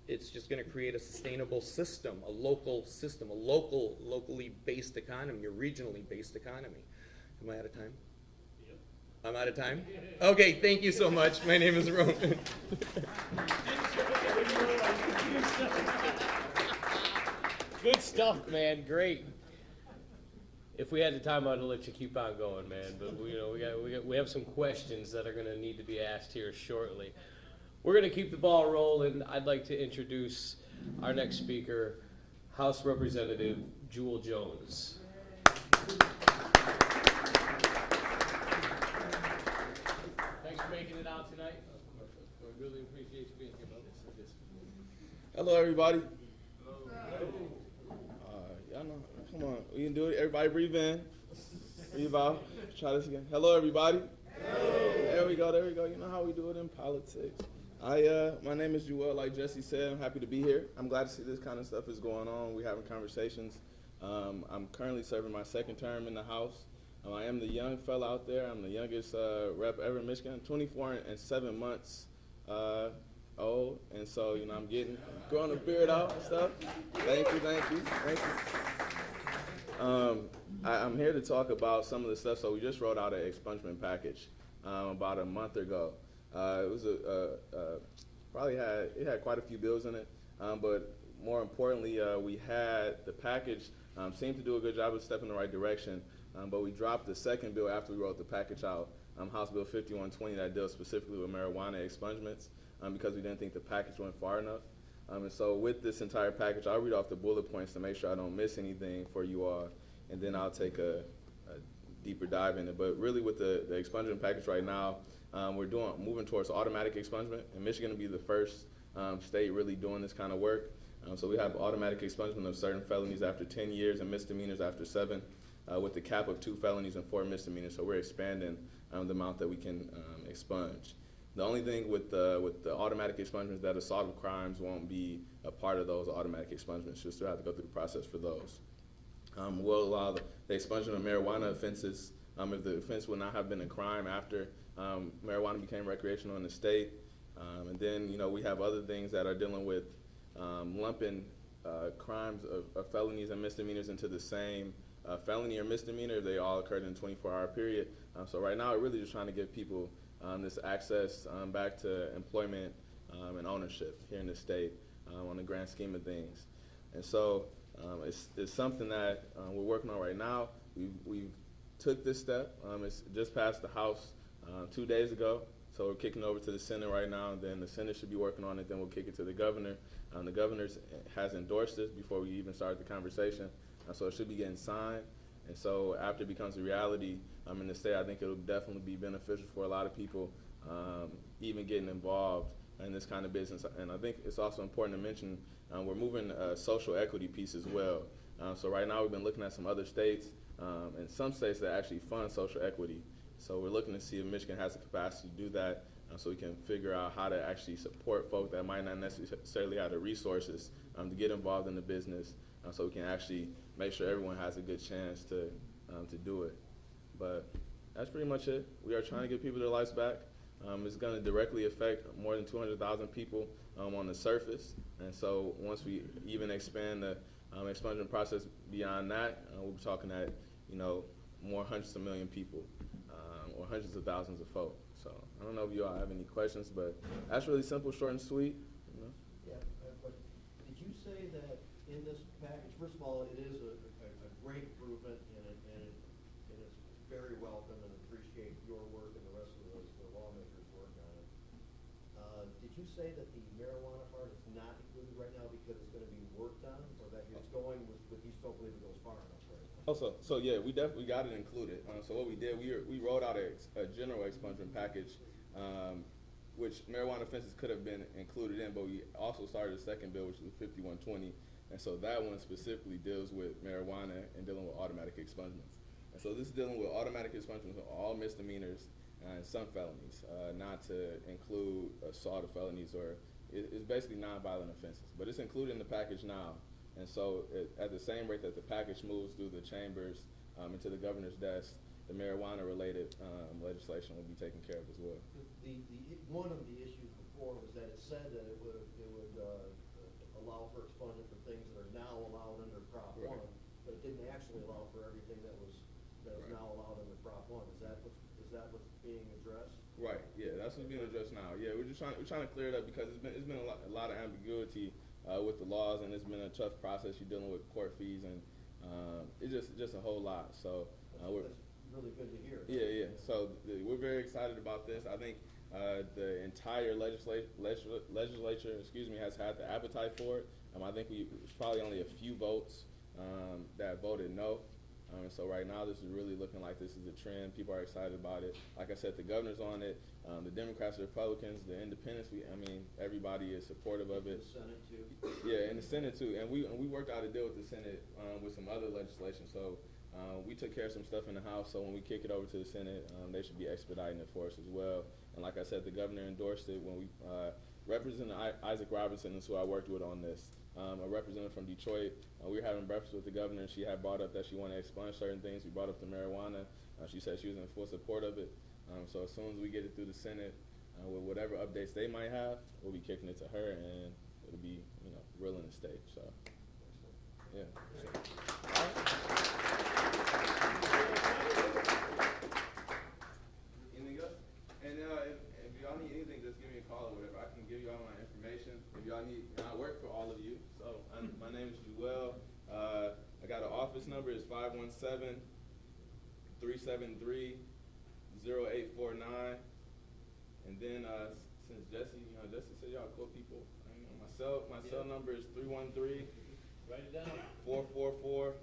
it's just going to create a sustainable system, a local system, a locally based economy, a regionally based economy. Am I out of time? Yep. I'm out of time? Okay, thank you so much. My name is Roman.
Good stuff, man. Great. If we had the time, I'd let you keep on going, man. But we have some questions that are going to need to be asked here shortly. We're going to keep the ball rolling. I'd like to introduce our next speaker, House Representative Jewel Jones. Thanks for making it out tonight. I really appreciate you being here, brother.
Hello, everybody. Y'all know, come on, we can do it. Everybody breathe in, breathe out. Try this again. Hello, everybody. Hello. There we go. You know how we do it in politics. My name is Jewel, like Jesse said. I'm happy to be here. I'm glad to see this kind of stuff is going on. We're having conversations. I'm currently serving my second term in the House. I am the young fella out there. I'm the youngest rep ever in Michigan. 24 and 7 months old, and so I'm growing a beard out and stuff. Thank you. I'm here to talk about some of the stuff. So we just wrote out an expungement package about a month ago. It was it had quite a few bills in it, but more importantly, we had the package seemed to do a good job of stepping in the right direction, but we dropped the second bill after we wrote the package out, House Bill 5120, that deals specifically with marijuana expungements, because we didn't think the package went far enough. And so with this entire package, I'll read off the bullet points to make sure I don't miss anything for you all, and then I'll take a deeper dive in it. But really with the expungement package right now, we're moving towards automatic expungement, and Michigan will be the first state really doing this kind of work. So we have automatic expungement of certain felonies after 10 years and misdemeanors after 7, with the cap of 2 felonies and 4 misdemeanors. So we're expanding the amount that we can expunge. The only thing with the automatic expungements is that assault crimes won't be a part of those automatic expungements. You'll still have to go through the process for those. We'll allow the expungement of marijuana offenses if the offense would not have been a crime after marijuana became recreational in the state. And then we have other things that are dealing with lumping crimes of felonies and misdemeanors into the same felony or misdemeanor if they all occurred in a 24-hour period. So right now, we're really just trying to give people this access back to employment and ownership here in the state on the grand scheme of things. And so it's something that we're working on right now. We've took this step. It's just passed the House 2 days ago. So we're kicking over to the Senate right now, and then the Senate should be working on it. Then we'll kick it to the governor. The governor has endorsed this before we even started the conversation, so it should be getting signed. And so after it becomes a reality in the state, I think it'll definitely be beneficial for a lot of people, even getting involved in this kind of business. And I think it's also important to mention we're moving a social equity piece as well. So right now we've been looking at some other states, and some states that actually fund social equity. So we're looking to see if Michigan has the capacity to do that, so we can figure out how to actually support folk that might not necessarily have the resources to get involved in the business, so we can actually make sure everyone has a good chance to do it. But that's pretty much it. We are trying to get people their lives back. It's going to directly affect more than 200,000 people on the surface. And so once we even expand the expungement process beyond that, we'll be talking at more hundreds of million people, or hundreds of thousands of folk. So I don't know if you all have any questions, but that's really simple, short and sweet.
Yeah, but did you say that in this package, first of all, it is a great improvement, and it's very welcome, and appreciate your work and the rest of the lawmakers' work on it. Did you say that the marijuana part is not included right now because it's going to be worked on, or that it's going with you don't believe it goes far enough right now?
So yeah, we definitely got it included. So what we did, we wrote out a general expungement package, which marijuana offenses could have been included in, but we also started a second bill, which is 5120, and so that one specifically deals with marijuana and dealing with automatic expungements. And so this is dealing with automatic expungements of all misdemeanors and some felonies, not to include assault of felonies, or it's basically nonviolent offenses, but it's included in the package now. And so at the same rate that the package moves through the chambers into the governor's desk, the marijuana-related legislation will be taken care of as well.
One of the issues before was that it said that it would allow for expungement for things that are now allowed under Prop 1, but it didn't actually allow for everything that is now allowed under Prop 1. Is that what's being addressed?
Right. Yeah, that's what's being addressed now. Yeah, we're trying to clear it up because it's been a lot of ambiguity with the laws, and it's been a tough process. You're dealing with court fees, and it's just a whole lot. So
that's really good to hear.
Yeah. So we're very excited about this. I think the entire legislature, has had the appetite for it. I think it's probably only a few votes that voted no. So right now, this is really looking like this is a trend. People are excited about it. Like I said, the governor's on it. The Democrats, the Republicans, the Independents. Everybody is supportive of it.
The Senate too.
Yeah, in the Senate too. And we worked out a deal with the Senate with some other legislation. So we took care of some stuff in the House. So when we kick it over to the Senate, they should be expediting it for us as well. And like I said, the governor endorsed it when we Representative Isaac Robinson is who I worked with on this. A representative from Detroit. We were having breakfast with the governor, and she had brought up that she wanted to expunge certain things. We brought up the marijuana. She said she was in full support of it. So as soon as we get it through the Senate, with whatever updates they might have, we'll be kicking it to her, and it'll be, you know, real in the state. So, yeah. Anything else? And if y'all need anything, just give me a call or whatever. I can give you all my information. If y'all need, I work for all of you. So my name is Joel. I got an office number. It's 517-373-0849. And then since Jesse, Jesse said y'all cool people. My cell number is 313.
Write it down.
444-4095.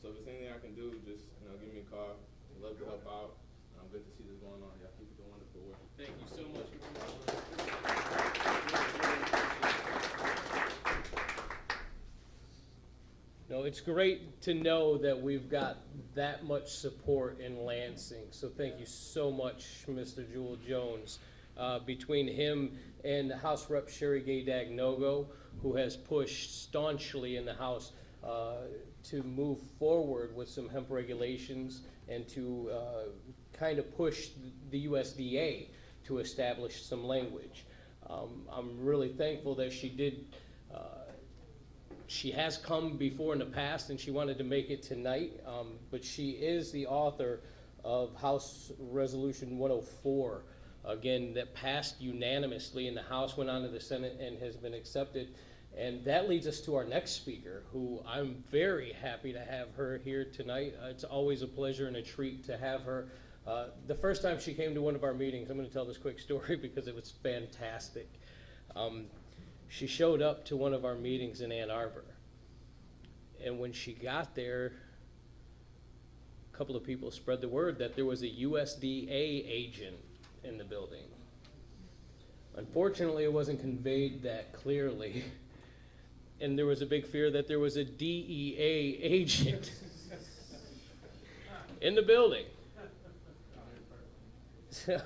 So if there's anything I can do, just give me a call. I'd love to help out. I'm good to see this going on. Y'all keep doing wonderful work.
Thank you so much for coming. No, it's great to know that we've got that much support in Lansing. So thank you so much, Mr. Jewel Jones. Between him and House Rep Sherry Gay Dagnogo, who has pushed staunchly in the House to move forward with some hemp regulations and to kind of push the USDA to establish some language. I'm really thankful that she did. She has come before in the past, and she wanted to make it tonight, but she is the author of House Resolution 104, again, that passed unanimously in the House, went on to the Senate, and has been accepted. And that leads us to our next speaker, who I'm very happy to have her here tonight. It's always a pleasure and a treat to have her. The first time she came to one of our meetings, I'm going to tell this quick story because it was fantastic. She showed up to one of our meetings in Ann Arbor. And when she got there, a couple of people spread the word that there was a USDA agent in the building. Unfortunately, it wasn't conveyed that clearly. And there was a big fear that there was a DEA agent in the building. So,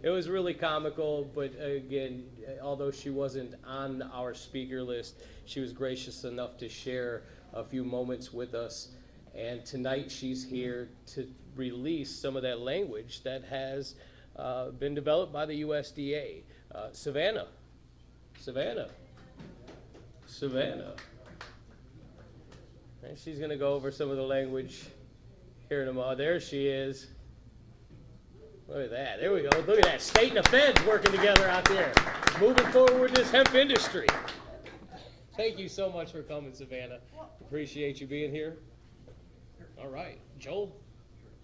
it was really comical, but again, although she wasn't on our speaker list, she was gracious enough to share a few moments with us. And tonight she's here to release some of that language that has been developed by the USDA. Savannah. And she's going to go over some of the language here in a moment. There she is. Look at that. There we go. Look at that. State and the feds working together out there, moving forward this hemp industry. Thank you so much for coming, Savannah. Appreciate you being here. All right. Joel,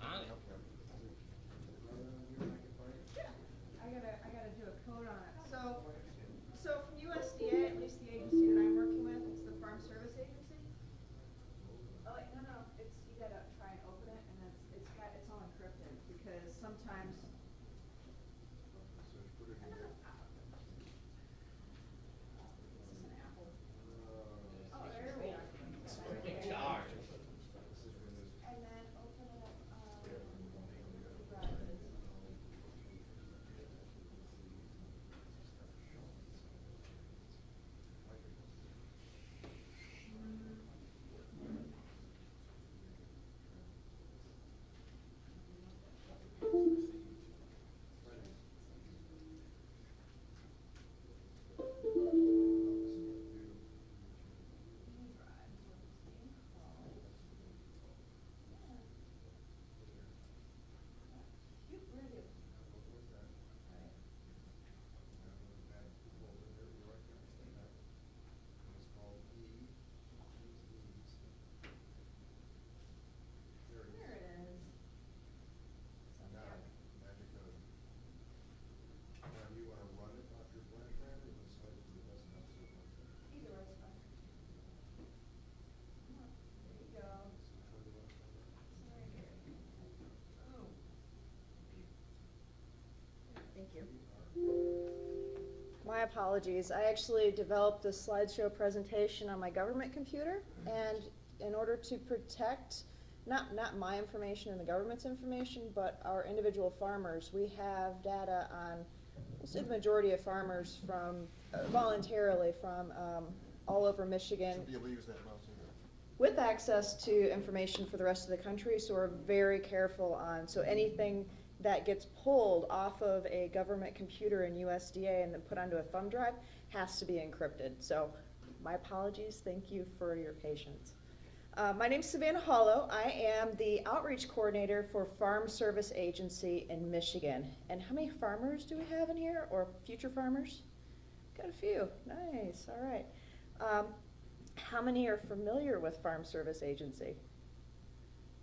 on it.
I gotta do a code on it. So from USDA, at least the agency that I'm working with, it's the Farm Service Agency. Oh wait, no, it's you gotta try and open it, and it's all encrypted because sometimes. Is this an Apple? Oh, there we are. And then open it up. Thank you. My apologies. I actually developed a slideshow presentation on my government computer, and in order to protect not my information and the government's information, but our individual farmers, we have data on, we'll say the majority of farmers from voluntarily from all over Michigan.
Should be able to use that mouse
With access to information for the rest of the country, so we're very careful on, so anything that gets pulled off of a government computer in USDA and then put onto a thumb drive has to be encrypted. So my apologies. Thank you for your patience. My name's Savannah Halleaux. I am the outreach coordinator for Farm Service Agency in Michigan. And how many farmers do we have in here, or future farmers? Got a few. Nice. All right. How many are familiar with Farm Service Agency?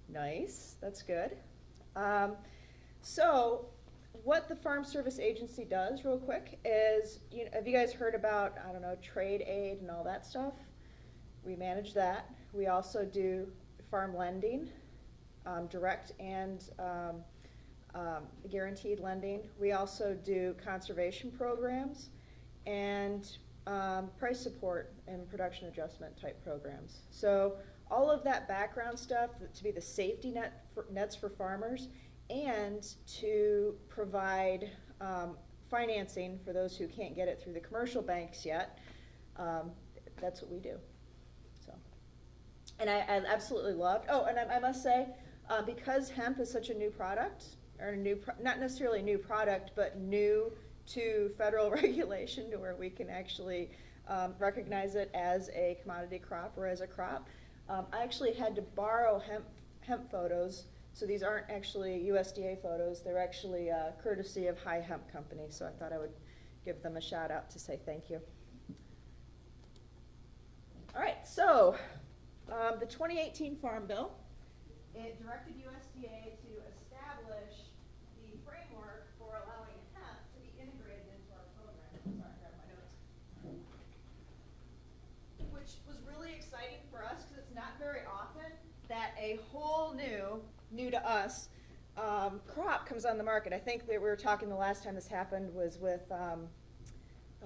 Nice. That's good. So what the Farm Service Agency does, real quick, is, have you guys heard about, I don't know, trade aid and all that stuff? We manage that. We also do farm lending, direct and guaranteed lending. We also do conservation programs and price support and production adjustment type programs. So all of that background stuff to be the safety nets for farmers, and to provide financing for those who can't get it through the commercial banks yet. That's what we do. So, and I absolutely loved. Oh, and I must say, because hemp is such a new product, or not necessarily a new product, but new to federal regulation, to where we can actually recognize it as a commodity crop or as a crop. I actually had to borrow hemp photos. So these aren't actually USDA photos. They're actually courtesy of High Hemp Company. So I thought I would give them a shout out to say thank you. All right, so the 2018 Farm Bill, it directed USDA to establish the framework for allowing hemp to be integrated into our program. Sorry, I grabbed my notes. Which was really exciting for us, because it's not very often that a whole new to us crop comes on the market. I think that we were talking the last time this happened was with, oh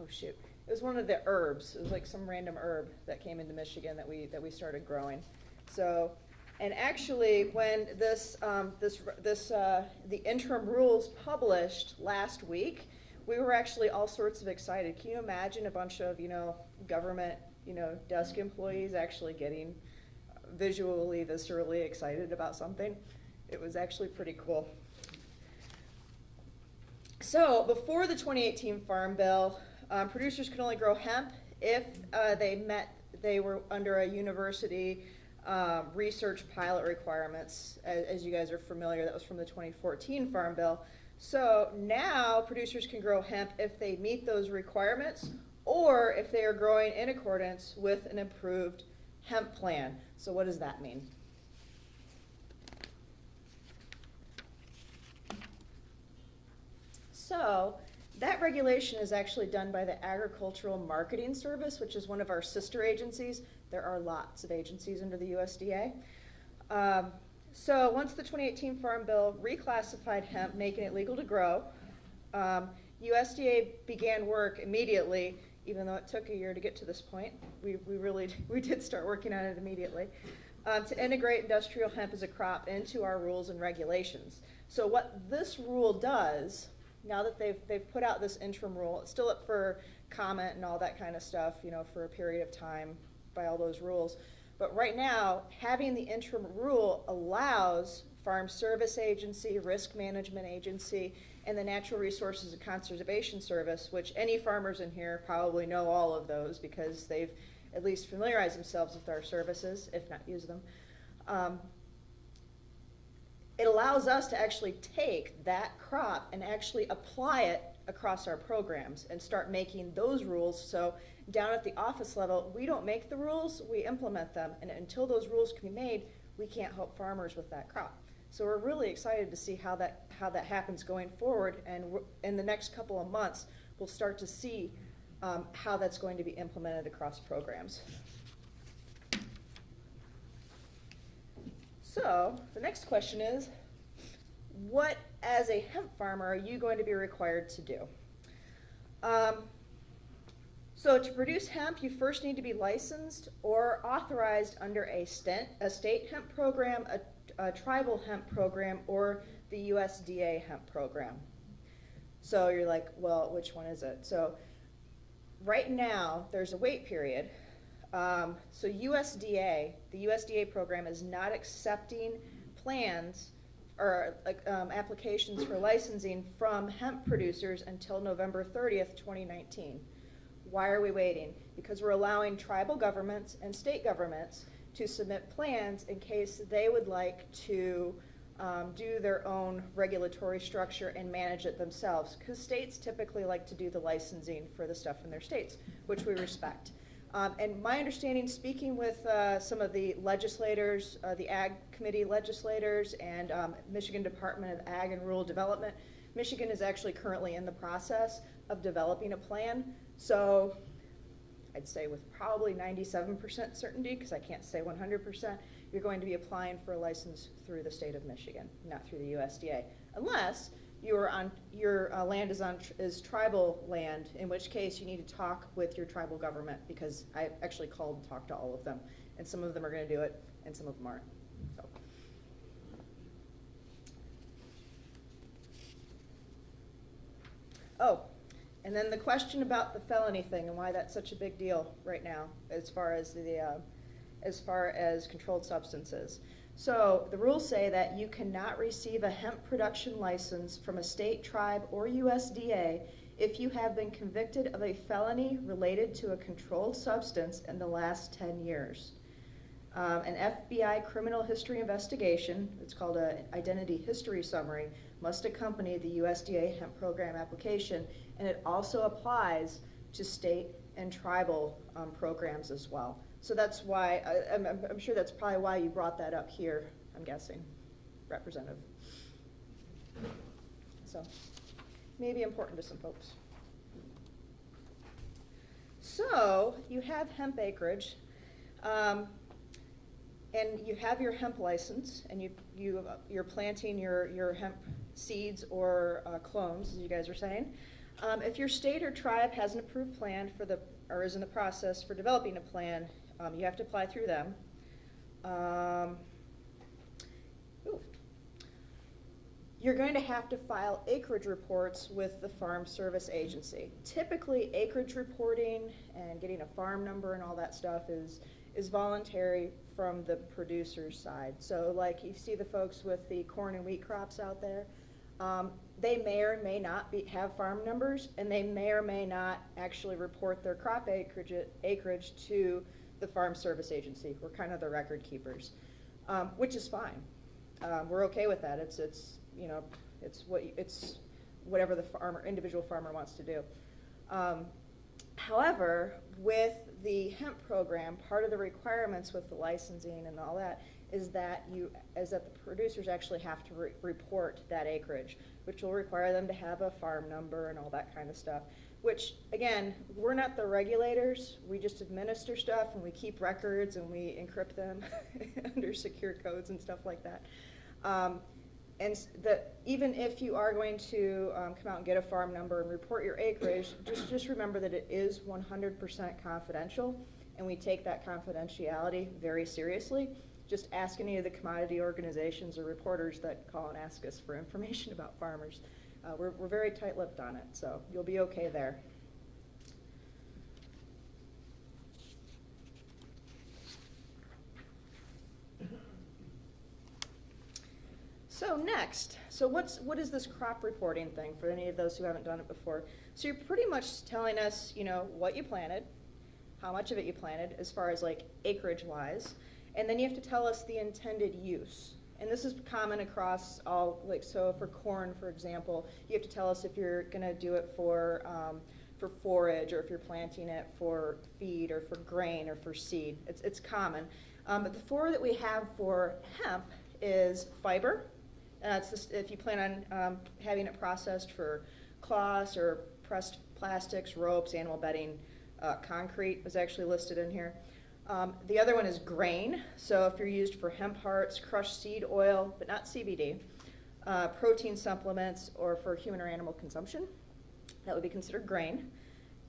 shoot, it was one of the herbs. It was like some random herb that came into Michigan that we started growing. So, and actually when the interim rules published last week, we were actually all sorts of excited. Can you imagine a bunch of, government, desk employees actually getting viscerally excited about something? It was actually pretty cool. So before the 2018 Farm Bill, producers could only grow hemp if they were under a university research pilot requirements. As you guys are familiar, that was from the 2014 Farm Bill. So now producers can grow hemp if they meet those requirements, or if they are growing in accordance with an approved hemp plan. So what does that mean? So that regulation is actually done by the Agricultural Marketing Service, which is one of our sister agencies. There are lots of agencies under the USDA. So once the 2018 Farm Bill reclassified hemp, making it legal to grow, USDA began work immediately, even though it took a year to get to this point. We did start working on it immediately, to integrate industrial hemp as a crop into our rules and regulations. So what this rule does, now that they've put out this interim rule, it's still up for comment and all that kind of stuff, for a period of time by all those rules. But right now, having the interim rule allows Farm Service Agency, Risk Management Agency, and the Natural Resources and Conservation Service, which any farmers in here probably know all of those because they've at least familiarized themselves with our services, if not used them. It allows us to actually take that crop and actually apply it across our programs and start making those rules. So down at the office level, we don't make the rules, we implement them. And until those rules can be made, we can't help farmers with that crop. So we're really excited to see how that happens going forward. And in the next couple of months, we'll start to see how that's going to be implemented across programs. So the next question is, what as a hemp farmer are you going to be required to do? So to produce hemp, you first need to be licensed or authorized under a state hemp program, a tribal hemp program, or the USDA hemp program. So you're like, well, which one is it? So right now, there's a wait period. The USDA program is not accepting plans applications for licensing from hemp producers until November 30th, 2019. Why are we waiting? Because we're allowing tribal governments and state governments to submit plans in case they would like to do their own regulatory structure and manage it themselves, because states typically like to do the licensing for the stuff in their states, which we respect. And my understanding, speaking with some of the legislators, the Ag Committee legislators, and Michigan Department of Ag and Rural Development, Michigan is actually currently in the process of developing a plan. So I'd say with probably 97% certainty, because I can't say 100%, you're going to be applying for a license through the state of Michigan, not through the USDA, unless your land is tribal land, in which case you need to talk with your tribal government, because I actually called and talked to all of them, and some of them are going to do it, and some of them aren't. So. Oh, and then the question about the felony thing and why that's such a big deal right now, as far as controlled substances. So the rules say that you cannot receive a hemp production license from a state, tribe, or USDA if you have been convicted of a felony related to a controlled substance in the last 10 years. An FBI criminal history investigation, it's called an identity history summary, must accompany the USDA hemp program application, and it also applies to state and tribal programs as well. So that's why, I'm sure that's probably why you brought that up here, I'm guessing, Representative. So, maybe important to some folks. So, you have hemp acreage, and you have your hemp license, and you're planting your hemp seeds or clones, as you guys were saying. If your state or tribe has an approved plan or is in the process for developing a plan, you have to apply through them. You're going to have to file acreage reports with the Farm Service Agency. Typically, acreage reporting and getting a farm number and all that stuff is voluntary from the producer's side. So like you see the folks with the corn and wheat crops out there, they may or may not have farm numbers, and they may or may not actually report their crop acreage to the Farm Service Agency. We're kind of the record keepers, which is fine. We're okay with that. It's whatever the individual farmer wants to do. However, with the hemp program, part of the requirements with the licensing and all that is that the producers actually have to report that acreage, which will require them to have a farm number and all that kind of stuff. Which, again, we're not the regulators. We just administer stuff, and we keep records, and we encrypt them under secure codes and stuff like that. And even if you are going to come out and get a farm number and report your acreage, just remember that it is 100% confidential, and we take that confidentiality very seriously. Just ask any of the commodity organizations or reporters that call and ask us for information about farmers. We're very tight-lipped on it, so you'll be okay there. So next, what is this crop reporting thing for any of those who haven't done it before? So you're pretty much telling us, what you planted, how much of it you planted, as far as like acreage-wise, and then you have to tell us the intended use. And this is common across all, so for corn, for example, you have to tell us if you're going to do it for forage, or if you're planting it for feed, or for grain, or for seed. It's common. But the four that we have for hemp is fiber. If you plan on having it processed for cloths or pressed plastics, ropes, animal bedding, concrete is actually listed in here. The other one is grain, so if you're used for hemp hearts, crushed seed oil, but not CBD, protein supplements, or for human or animal consumption, that would be considered grain.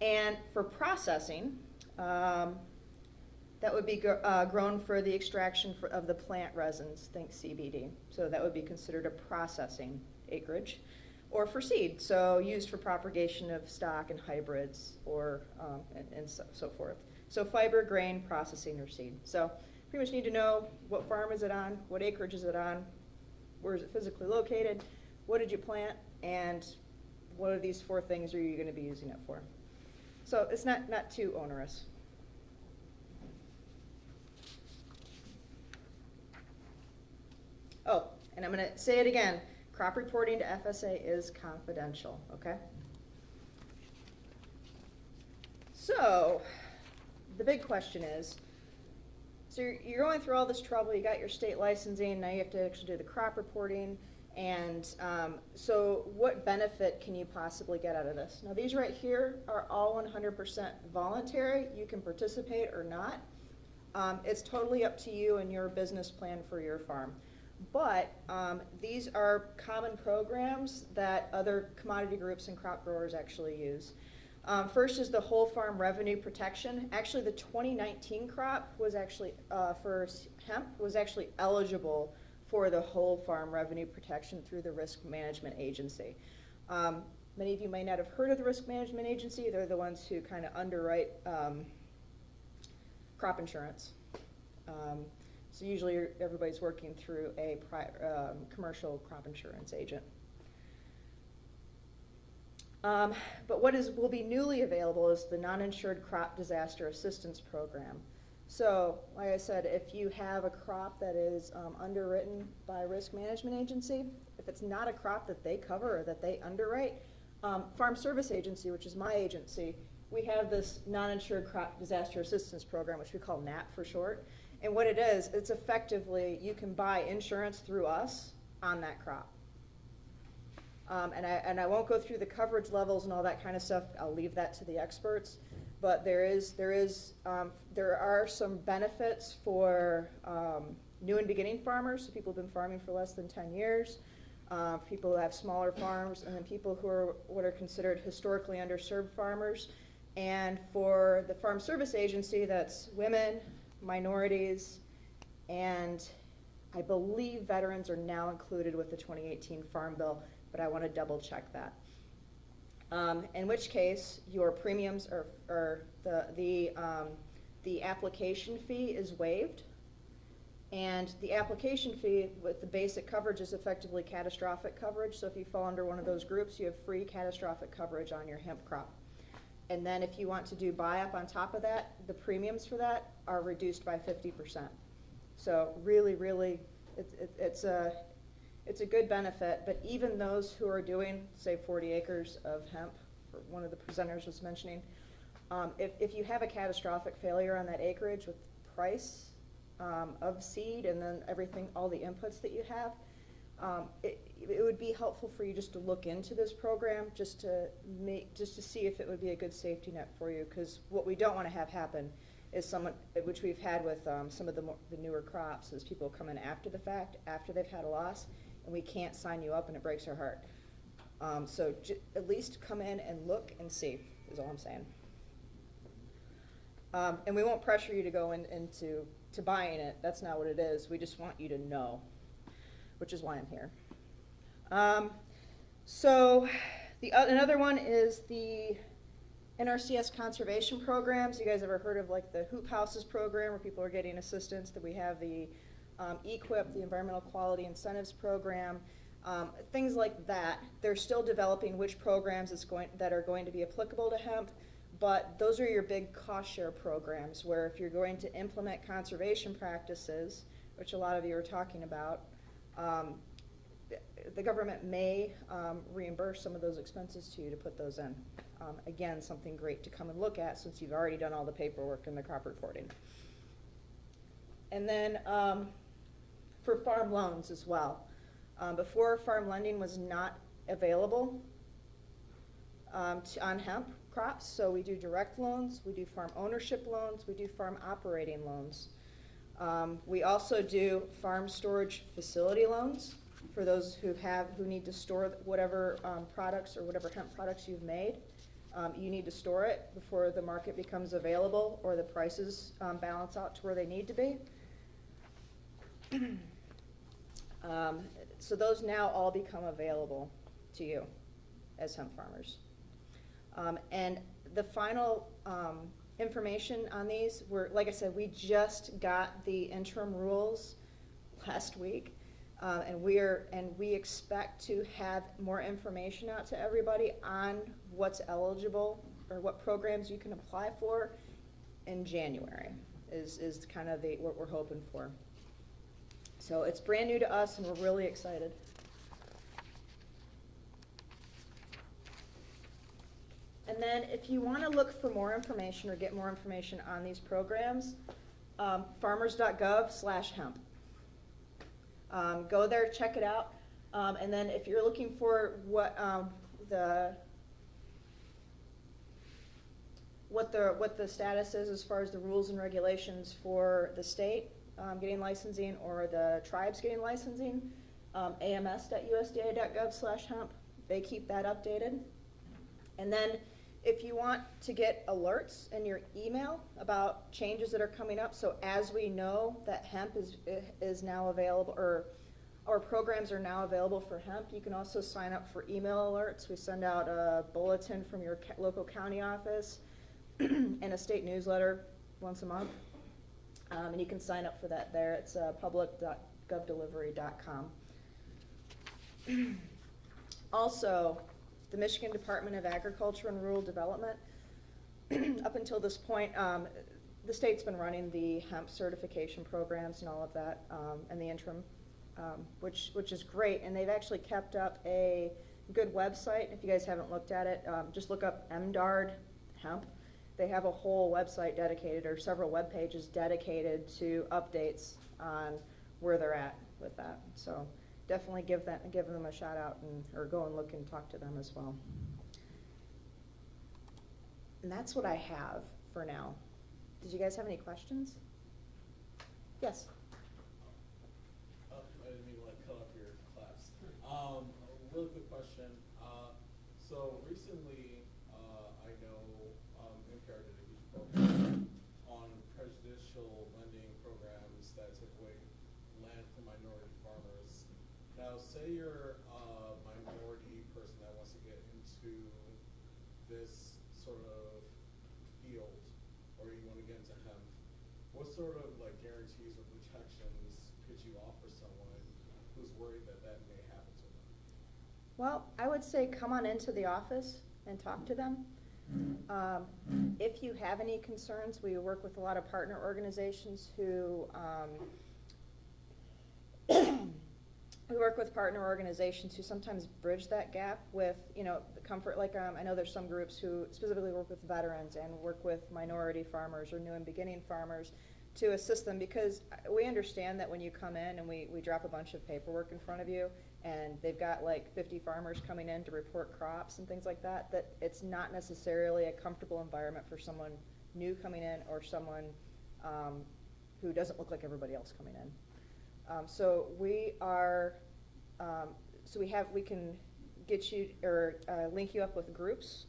And for processing, that would be grown for the extraction of the plant resins, think CBD. So that would be considered a processing acreage. Or for seed, so used for propagation of stock and hybrids, or and so forth. So fiber, grain, processing, or seed. So pretty much need to know what farm is it on, what acreage is it on, where is it physically located, what did you plant, and what are these 4 things are you going to be using it for? So it's not too onerous. Oh, and I'm going to say it again. Crop reporting to FSA is confidential, okay? So the big question is, so you're going through all this trouble, you got your state licensing, now you have to actually do the crop reporting, and so what benefit can you possibly get out of this? Now these right here are all 100% voluntary. You can participate or not. It's totally up to you and your business plan for your farm. But these are common programs that other commodity groups and crop growers actually use. First is the whole farm revenue protection. Actually, the 2019 crop was actually, for hemp, was actually eligible for the whole farm revenue protection through the Risk Management Agency. Many of you may not have heard of the Risk Management Agency. They're the ones who kind of underwrite crop insurance. So usually everybody's working through a commercial crop insurance agent. But what will be newly available is the Non-Insured Crop Disaster Assistance Program. So, like I said, if you have a crop that is underwritten by a risk management agency, if it's not a crop that they cover or that they underwrite, Farm Service Agency, which is my agency, we have this Non-Insured Crop Disaster Assistance Program, which we call NAP for short. And what it is, it's effectively, you can buy insurance through us on that crop. And I won't go through the coverage levels and all that kind of stuff. I'll leave that to the experts. But there are some benefits for new and beginning farmers, so people who've been farming for less than 10 years, people who have smaller farms, and then people who are what are considered historically underserved farmers. And for the Farm Service Agency, that's women, minorities, and I believe veterans are now included with the 2018 Farm Bill, but I want to double check that. In which case, your premiums are the application fee is waived, and the application fee with the basic coverage is effectively catastrophic coverage. So if you fall under one of those groups, you have free catastrophic coverage on your hemp crop. And then if you want to do buy-up on top of that, the premiums for that are reduced by 50%. So really, really, it's a good benefit. But even those who are doing, say, 40 acres of hemp, one of the presenters was mentioning, if you have a catastrophic failure on that acreage with price of seed and then everything, all the inputs that you have, it would be helpful for you just to look into this program, just to see if it would be a good safety net for you. Because what we don't want to have happen is someone, which we've had with some of the newer crops, is people come in after the fact, after they've had a loss, and we can't sign you up, and it breaks our heart. So at least come in and look and see, is all I'm saying. And we won't pressure you to go into buying it. That's not what it is. We just want you to know, which is why I'm here. So another one is the NRCS conservation programs. You guys ever heard of like the Hoop Houses program where people are getting assistance? That we have the EQIP, the Environmental Quality Incentives Program, things like that. They're still developing which programs that are going to be applicable to hemp, but those are your big cost share programs where if you're going to implement conservation practices, which a lot of you are talking about, the government may reimburse some of those expenses to you to put those in. Again, something great to come and look at since you've already done all the paperwork and the crop reporting. And then for farm loans as well. Before, farm lending was not available on hemp crops, so we do direct loans, we do farm ownership loans, we do farm operating loans. We also do farm storage facility loans for those who need to store whatever products or whatever hemp products you've made. You need to store it before the market becomes available or the prices balance out to where they need to be. So those now all become available to you as hemp farmers. And the final information on these like I said, we just got the interim rules last week. And we expect to have more information out to everybody on what's eligible or what programs you can apply for in January is kind of what we're hoping for. So it's brand new to us and we're really excited. And then if you want to look for more information or get more information on these programs, farmers.gov/hemp. Go there, check it out. And then if you're looking for what the status is as far as the rules and regulations for the state getting licensing or the tribes getting licensing, ams.usda.gov/hemp. They keep that updated. And then if you want to get alerts in your email about changes that are coming up, so as we know that hemp is now available, or our programs are now available for hemp, you can also sign up for email alerts. We send out a bulletin from your local county office and a state newsletter once a month. And you can sign up for that there. It's public.govdelivery.com. Also, the Michigan Department of Agriculture and Rural Development, up until this point, the state's been running the hemp certification programs and all of that in the interim, which is great. And they've actually kept up a good website. If you guys haven't looked at it, just look up MDARD Hemp. They have a whole website dedicated, or several web pages dedicated to updates on where they're at with that. So definitely give them a shout out or go and look and talk to them as well. And that's what I have for now. Did you guys have any questions? Yes.
I didn't mean to cut off your class. Really quick question. So recently, I know NPR did a huge program on prejudicial lending programs that took away land from minority farmers. Now, say you're a minority person that wants to get into this sort of field, or you want to get into hemp. What sort of guarantees or protections could you offer someone who's worried that that may happen to them?
Well, I would say come on into the office and talk to them. If you have any concerns, we work with a lot of partner organizations who sometimes bridge that gap with, the comfort. I know there's some groups who specifically work with veterans and work with minority farmers or new and beginning farmers to assist them, because we understand that when you come in and we drop a bunch of paperwork in front of you and they've got 50 farmers coming in to report crops and things like that, that it's not necessarily a comfortable environment for someone new coming in or someone who doesn't look like everybody else coming in. So we can get you or link you up with groups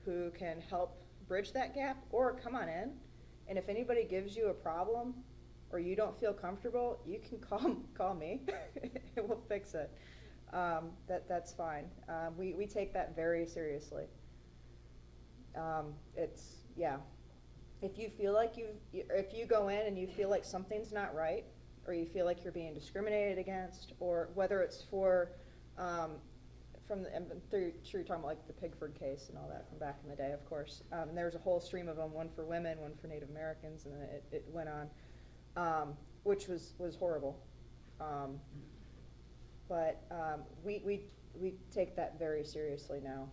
who can help bridge that gap, or come on in. And if anybody gives you a problem or you don't feel comfortable, you can call me and we'll fix it. That's fine. We take that very seriously. If you feel like if you go in and you feel like something's not right, or you feel like you're being discriminated against, or whether it's I'm sure you're talking about the Pigford case and all that from back in the day, of course. And there was a whole stream of them, one for women, one for Native Americans, and then it went on, which was horrible. But we take that very seriously now.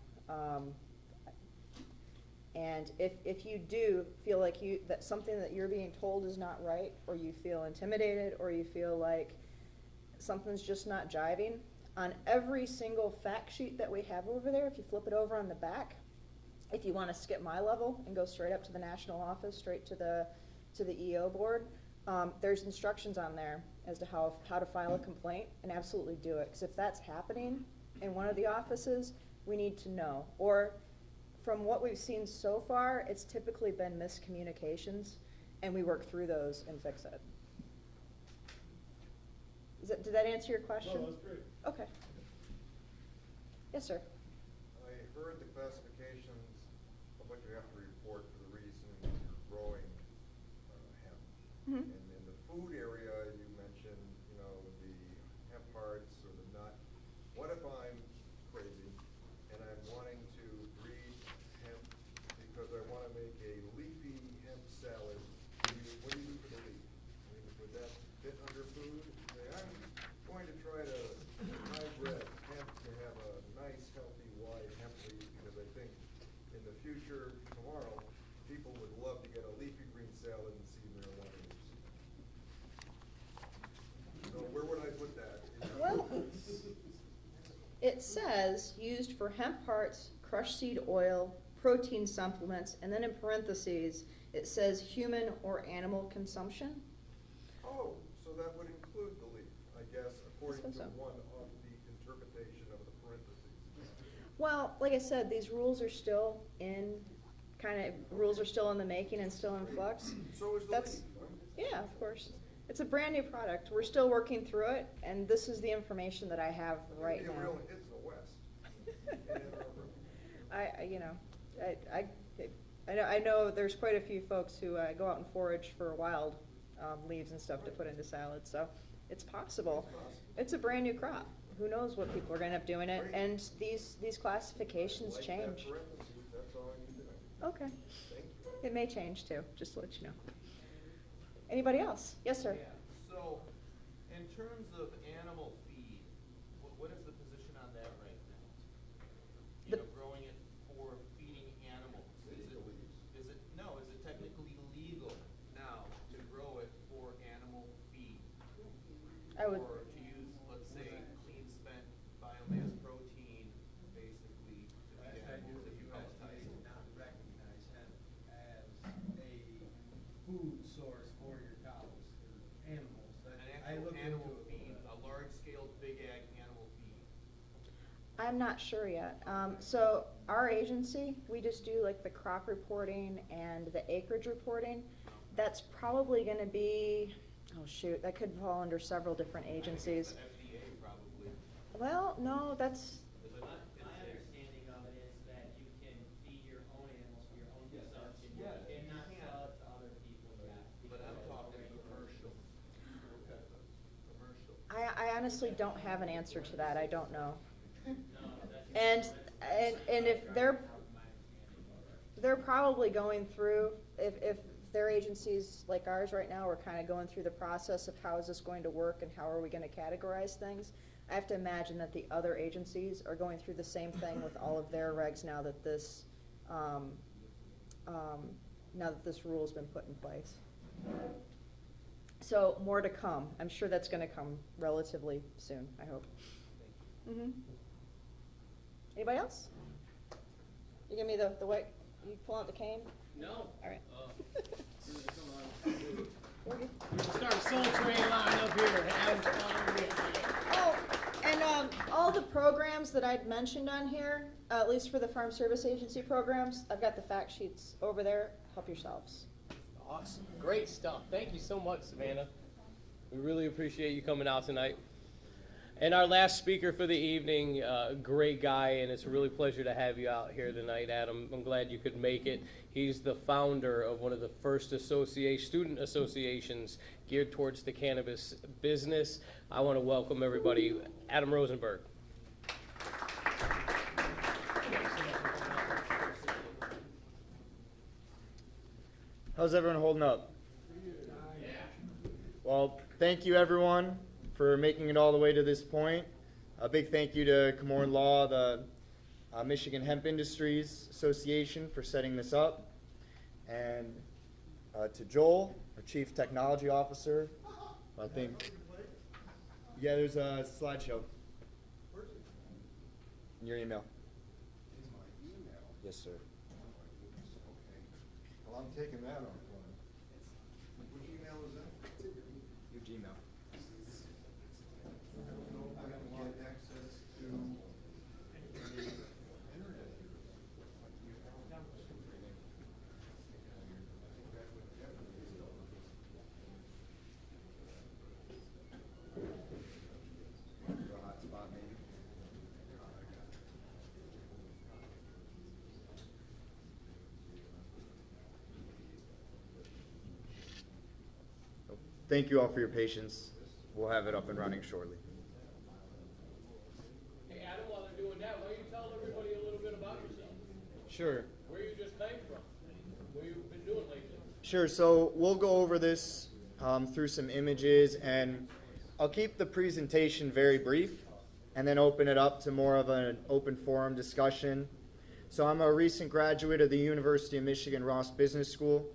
And if you do feel like that something that you're being told is not right, or you feel intimidated, or you feel like something's just not jiving, on every single fact sheet that we have over there, if you flip it over on the back, if you want to skip my level and go straight up to the national office, straight to the EO board, there's instructions on there as to how to file a complaint, and absolutely do it. Because if that's happening in one of the offices, we need to know. Or from what we've seen so far, it's typically been miscommunications, and we work through those and fix it. Did that answer your question?
No, that's great.
Okay. Yes, sir.
I heard the classifications of what you have to report for the reason to growing hemp.
Mm-hmm.
And in the food area, you mentioned, the hemp hard what if I'm crazy and I'm wanting to breed hemp because I want to make a leafy hemp salad? What do you do for the leaf? I mean, would that fit under food? Say, I'm going to try to hybrid hemp to have a nice, healthy, wide hemp leaf because I think in the future, tomorrow, people would love to get a leafy green salad and see marijuana leaves. So where would I put that?
Well, it says used for hemp parts, crushed seed oil, protein supplements, and then in parentheses, it says human or animal consumption.
Oh, so that would include the leaf, I guess, according to
so.
one of the interpretation of the parentheses.
Well, like I said, these rules are still in, rules are still in the making and still in flux.
So is the
That's,
leaf.
yeah, of course. It's a brand new product. We're still working through it, and this is the information that I have right
It'd be a
now.
real hit in the West. In Ann Arbor.
I know there's quite a few folks who go out and forage for wild leaves and stuff to put into salads, so it's possible. It's a brand new crop. Who knows what people are going to end up doing it, and these classifications
Like that
change.
parentheses, that's all I need to know.
Okay.
Thank you.
It may change too, just to let you know. Anybody else? Yes, sir.
Yeah, so, in terms of animal feed, what is the position on that right now? You know, growing it for feeding animals, is it technically legal now to grow it for animal feed?
I would.
Or to use, let's say, clean spent biomass protein, basically, to feed animals if you pesticize it?
Not recognize hemp as a food source for your cows or animals.
An
I
actual
looked
animal
into it.
feed, a large-scale, big ag animal feed.
I'm not sure yet. So our agency, we just do like the crop reporting and the acreage reporting. That's probably going to be, oh shoot, that could fall under several different agencies.
FDA probably.
Well, no, that's,
Is it not?
My understanding of it is that you can feed your own animals for your own consumption.
Yeah,
You cannot
you can.
sell it to other people yet.
But I'm
because
talking
of
commercial. Commercial.
I honestly don't have an answer to that. I don't know.
No, that's.
And if they're probably going through, if their agencies like ours right now are kind of going through the process of how is this going to work and how are we going to categorize things, I have to imagine that the other agencies are going through the same thing with all of their regs now that this rule's been put in place. So more to come. I'm sure that's going to come relatively soon, I hope. Mm-hmm. Anybody else? You give me the white, you pull out the cane?
No.
All right.
We can start a soul train line up here.
Oh, and all the programs that I'd mentioned on here, at least for the Farm Service Agency programs, I've got the fact sheets over there. Help yourselves.
Awesome. Great stuff. Thank you so much, Savannah. We really appreciate you coming out tonight. And our last speaker for the evening, great guy, and it's a really pleasure to have you out here tonight, Adam. I'm glad you could make it. He's the founder of one of the first student associations geared towards the cannabis business. I want to welcome everybody, Adam Rosenberg.
How's everyone holding up? Well, thank you everyone for making it all the way to this point. A big thank you to Komorn Law, the Michigan Hemp Industries Association for setting this up, and to Joel, our Chief Technology Officer. I think, yeah, there's a slideshow. In your email.
In my email?
Yes, sir.
Okay. Well, I'm taking that off. Which email is that?
Your Gmail.
I don't know if I can get access to the internet.
Your hotspot, maybe. Thank you all for your patience. We'll have it up and running shortly.
Hey, doing that, why don't you tell everybody a little bit about yourself?
Sure.
Where you just came from? What you've been doing lately?
Sure, so we'll go over this through some images, and I'll keep the presentation very brief and then open it up to more of an open forum discussion. So I'm a recent graduate of the University of Michigan Ross Business School.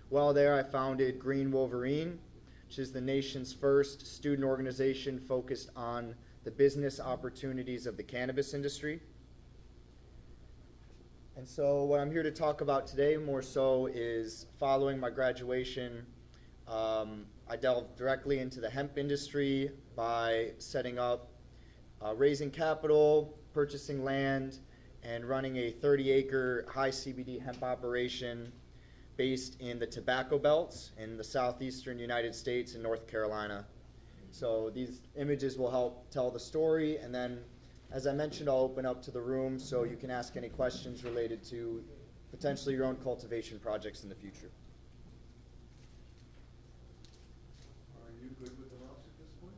While there, I founded Green Wolverine, which is the nation's first student organization focused on the business opportunities of the cannabis industry. And so what I'm here to talk about today more so is following my graduation, I delved directly into the hemp industry by setting up, raising capital, purchasing land, and running a 30-acre high CBD hemp operation based in the tobacco belts in the southeastern United States and North Carolina. So these images will help tell the story, and then, as I mentioned, I'll open up to the room so you can ask any questions related to potentially your own cultivation projects in the future.
Are you good with the mouse at this point?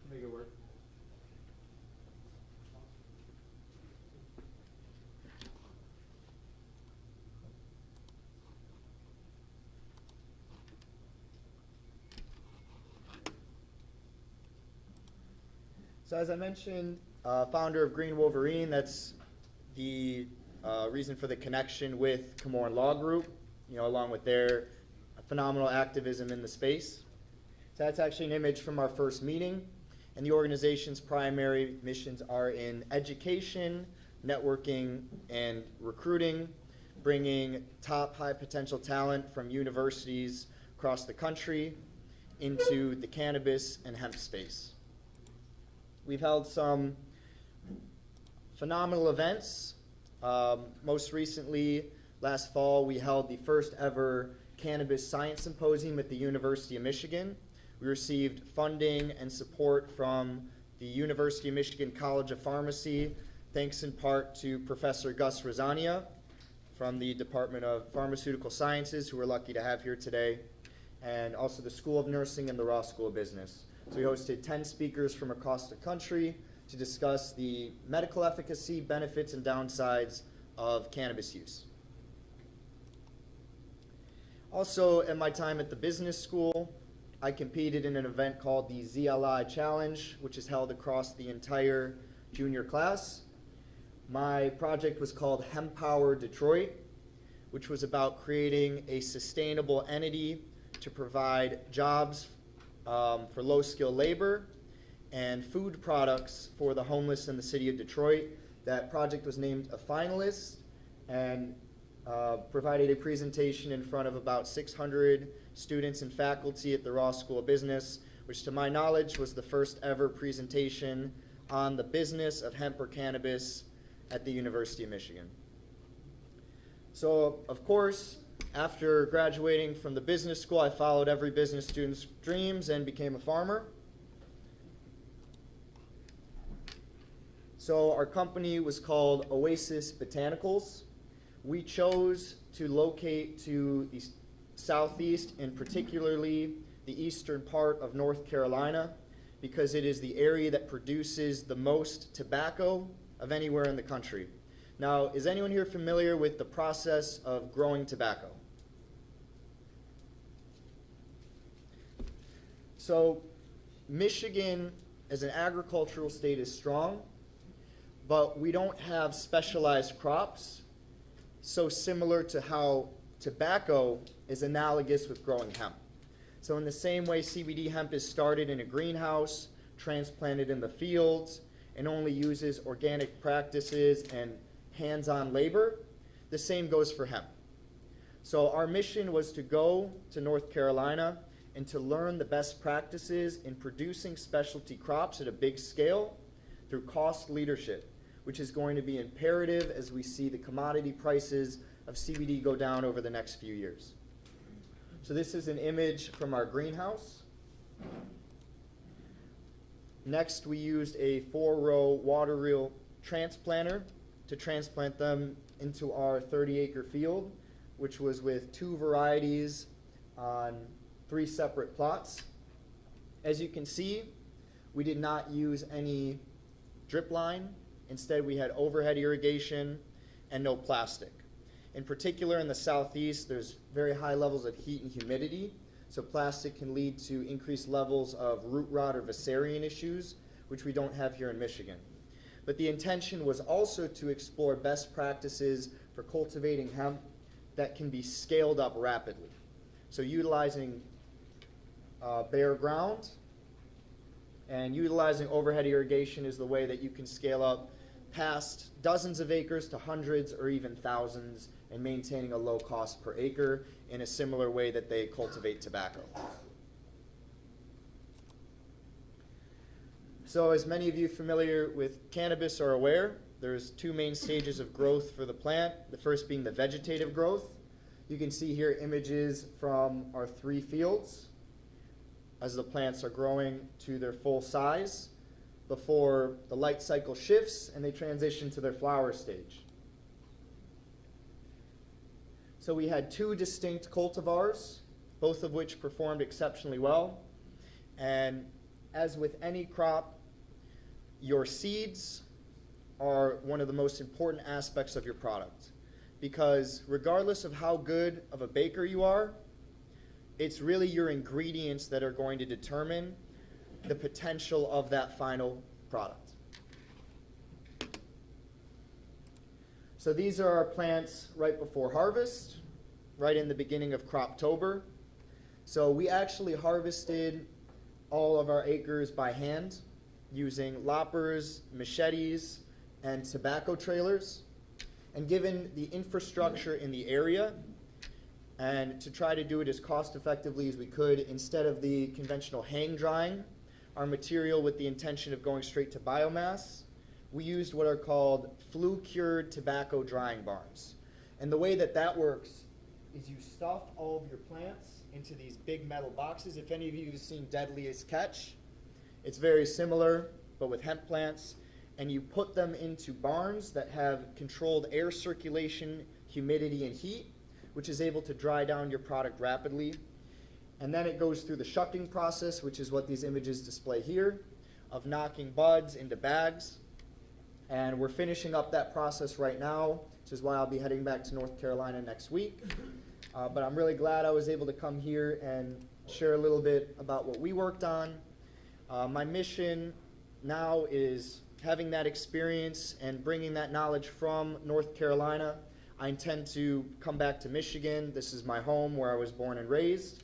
Make it work. So as I mentioned, founder of Green Wolverine, that's the reason for the connection with Komorn Law Group, along with their phenomenal activism in the space. So that's actually an image from our first meeting, and the organization's primary missions are in education, networking, and recruiting, bringing top high potential talent from universities across the country into the cannabis and hemp space. We've held some phenomenal events. Most recently, last fall, we held the first ever Cannabis Science Symposium at the University of Michigan. We received funding and support from the University of Michigan College of Pharmacy, thanks in part to Professor Gus Rosania from the Department of Pharmaceutical Sciences, who we're lucky to have here today, and also the School of Nursing and the Ross School of Business. So we hosted 10 speakers from across the country to discuss the medical efficacy, benefits, and downsides of cannabis use. Also, at my time at the business school, I competed in an event called the ZLI Challenge, which is held across the entire junior class. My project was called Hemp Power Detroit, which was about creating a sustainable entity to provide jobs for low-skilled labor and food products for the homeless in the city of Detroit. That project was named a finalist and provided a presentation in front of about 600 students and faculty at the Ross School of Business, which to my knowledge was the first ever presentation on the business of hemp or cannabis at the University of Michigan. So, of course, after graduating from the business school, I followed every business student's dreams and became a farmer. So our company was called Oasis Botanicals. We chose to locate to the southeast and particularly the eastern part of North Carolina because it is the area that produces the most tobacco of anywhere in the country. Now, is anyone here familiar with the process of growing tobacco? So, Michigan as an agricultural state is strong, but we don't have specialized crops, so similar to how tobacco is analogous with growing hemp. So in the same way CBD hemp is started in a greenhouse, transplanted in the fields, and only uses organic practices and hands-on labor, the same goes for hemp. So our mission was to go to North Carolina and to learn the best practices in producing specialty crops at a big scale through cost leadership, which is going to be imperative as we see the commodity prices of CBD go down over the next few years. So this is an image from our greenhouse. Next, we used a 4-row water reel transplanter to transplant them into our 30-acre field, which was with 2 varieties on 3 separate plots. As you can see, we did not use any drip line. Instead, we had overhead irrigation and no plastic. In particular, in the southeast, there's very high levels of heat and humidity, so plastic can lead to increased levels of root rot or Viserion issues, which we don't have here in Michigan. But the intention was also to explore best practices for cultivating hemp that can be scaled up rapidly. So utilizing bare ground and utilizing overhead irrigation is the way that you can scale up past dozens of acres to hundreds or even thousands, and maintaining a low cost per acre in a similar way that they cultivate tobacco. So as many of you familiar with cannabis are aware, there's two main stages of growth for the plant, the first being the vegetative growth. You can see here images from our 3 fields as the plants are growing to their full size before the light cycle shifts and they transition to their flower stage. So we had 2 distinct cultivars, both of which performed exceptionally well. And as with any crop, your seeds are one of the most important aspects of your product, because regardless of how good of a baker you are, it's really your ingredients that are going to determine the potential of that final product. So these are our plants right before harvest, right in the beginning of Croptober. So we actually harvested all of our acres by hand using loppers, machetes, and tobacco trailers. And given the infrastructure in the area, and to try to do it as cost effectively as we could, instead of the conventional hang drying our material with the intention of going straight to biomass, we used what are called flue-cured tobacco drying barns. And the way that that works is you stuff all of your plants into these big metal boxes. If any of you have seen Deadliest Catch, it's very similar, but with hemp plants. And you put them into barns that have controlled air circulation, humidity, and heat, which is able to dry down your product rapidly. And then it goes through the shucking process, which is what these images display here, of knocking buds into bags. And we're finishing up that process right now, which is why I'll be heading back to North Carolina next week. But I'm really glad I was able to come here and share a little bit about what we worked on. My mission now is having that experience and bringing that knowledge from North Carolina. I intend to come back to Michigan. This is my home where I was born and raised.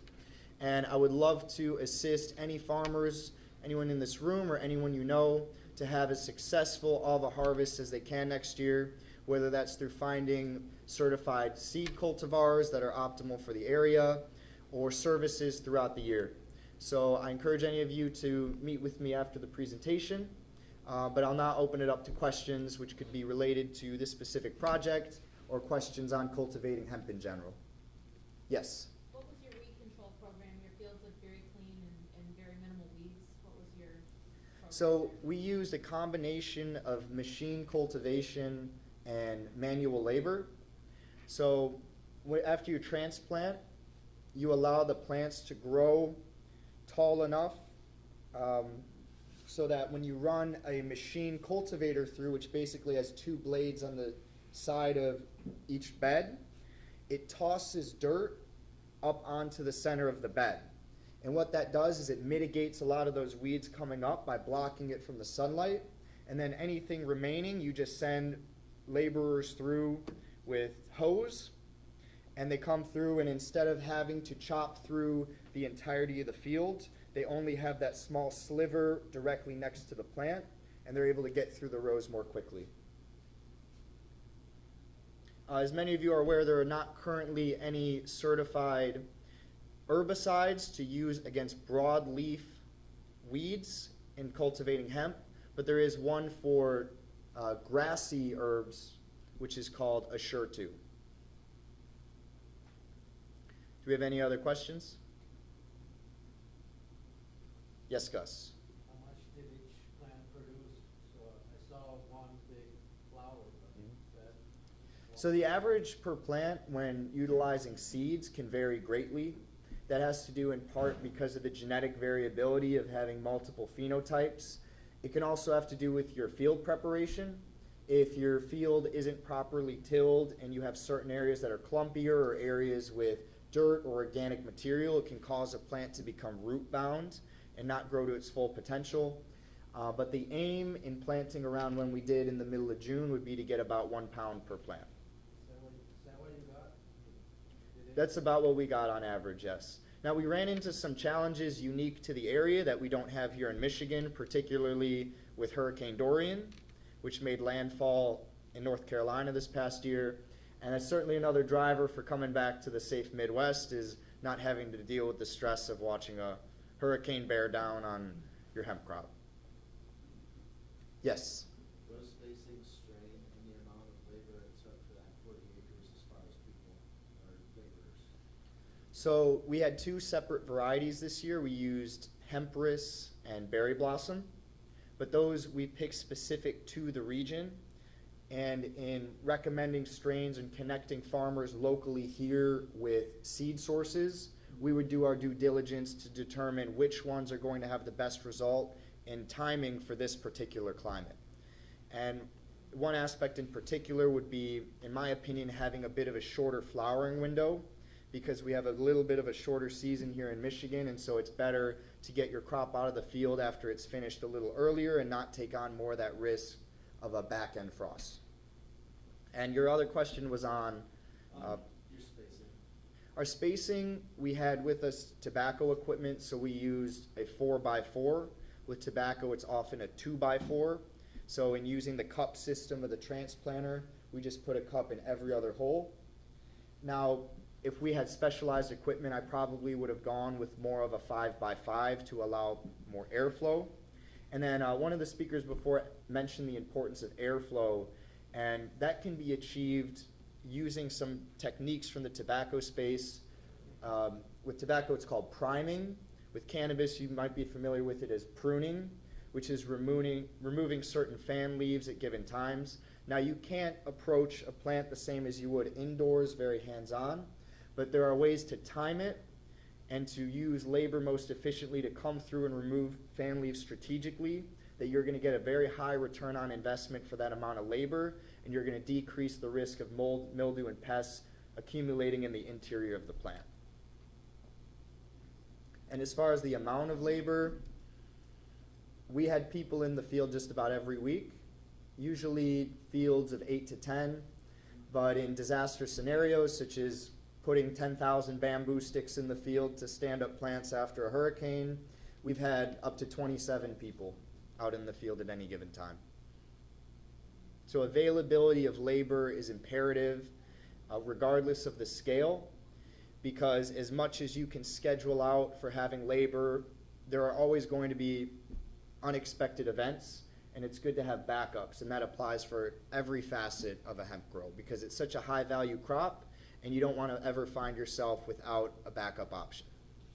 And I would love to assist any farmers, anyone in this room or anyone you know, to have as successful of a harvest as they can next year, whether that's through finding certified seed cultivars that are optimal for the area or services throughout the year. So I encourage any of you to meet with me after the presentation, but I'll now open it up to questions which could be related to this specific project or questions on cultivating hemp in general. Yes?
What was your weed control program? Your fields look very clean and very minimal weeds. What was your program?
So we used a combination of machine cultivation and manual labor. So after you transplant, you allow the plants to grow tall enough so that when you run a machine cultivator through, which basically has 2 blades on the side of each bed, it tosses dirt up onto the center of the bed. And what that does is it mitigates a lot of those weeds coming up by blocking it from the sunlight. And then anything remaining, you just send laborers through with hose, and they come through, and instead of having to chop through the entirety of the field, they only have that small sliver directly next to the plant, and they're able to get through the rows more quickly. As many of you are aware, there are not currently any certified herbicides to use against broadleaf weeds in cultivating hemp, but there is one for grassy herbs, which is called Assure2. Do we have any other questions? Yes, Gus.
How much did each plant produce? So I saw one big flower, but that.
So the average per plant when utilizing seeds can vary greatly. That has to do in part because of the genetic variability of having multiple phenotypes It can also have to do with your field preparation. If your field isn't properly tilled and you have certain areas that are clumpier or areas with dirt or organic material, it can cause a plant to become root bound and not grow to its full potential. But the aim in planting around when we did in the middle of June would be to get about 1 pound per plant.
Is that what you got?
That's about what we got on average, yes. Now, we ran into some challenges unique to the area that we don't have here in Michigan, particularly with Hurricane Dorian, which made landfall in North Carolina this past year. And that's certainly another driver for coming back to the safe Midwest, is not having to deal with the stress of watching a hurricane bear down on your hemp crop. Yes?
What is spacing, strain, and the amount of labor it took for that 40 acres as far as people or laborers?
So we had 2 separate varieties this year. We used Hempress and Berry Blossom, but those we picked specific to the region. And in recommending strains and connecting farmers locally here with seed sources, we would do our due diligence to determine which ones are going to have the best result in timing for this particular climate. And one aspect in particular would be, in my opinion, having a bit of a shorter flowering window, because we have a little bit of a shorter season here in Michigan, and so it's better to get your crop out of the field after it's finished a little earlier and not take on more of that risk of a back-end frost. And your other question was on
Your spacing.
our spacing. We had with us tobacco equipment, so we used a 4x4. With tobacco, it's often a 2x4. So in using the cup system of the transplanter, we just put a cup in every other hole. Now, if we had specialized equipment, I probably would have gone with more of a 5x5 to allow more airflow. And then one of the speakers before mentioned the importance of airflow, and that can be achieved using some techniques from the tobacco space. With tobacco, it's called priming. With cannabis, you might be familiar with it as pruning, which is removing certain fan leaves at given times. Now, you can't approach a plant the same as you would indoors, very hands-on, but there are ways to time it and to use labor most efficiently to come through and remove fan leaves strategically, that you're going to get a very high return on investment for that amount of labor, and you're going to decrease the risk of mold, mildew, and pests accumulating in the interior of the plant. And as far as the amount of labor, we had people in the field just about every week, usually fields of 8 to 10, but in disaster scenarios such as putting 10,000 bamboo sticks in the field to stand up plants after a hurricane, we've had up to 27 people out in the field at any given time. So availability of labor is imperative, regardless of the scale, because as much as you can schedule out for having labor, there are always going to be unexpected events, and it's good to have backups, and that applies for every facet of a hemp grow, because it's such a high value crop, and you don't want to ever find yourself without a backup option.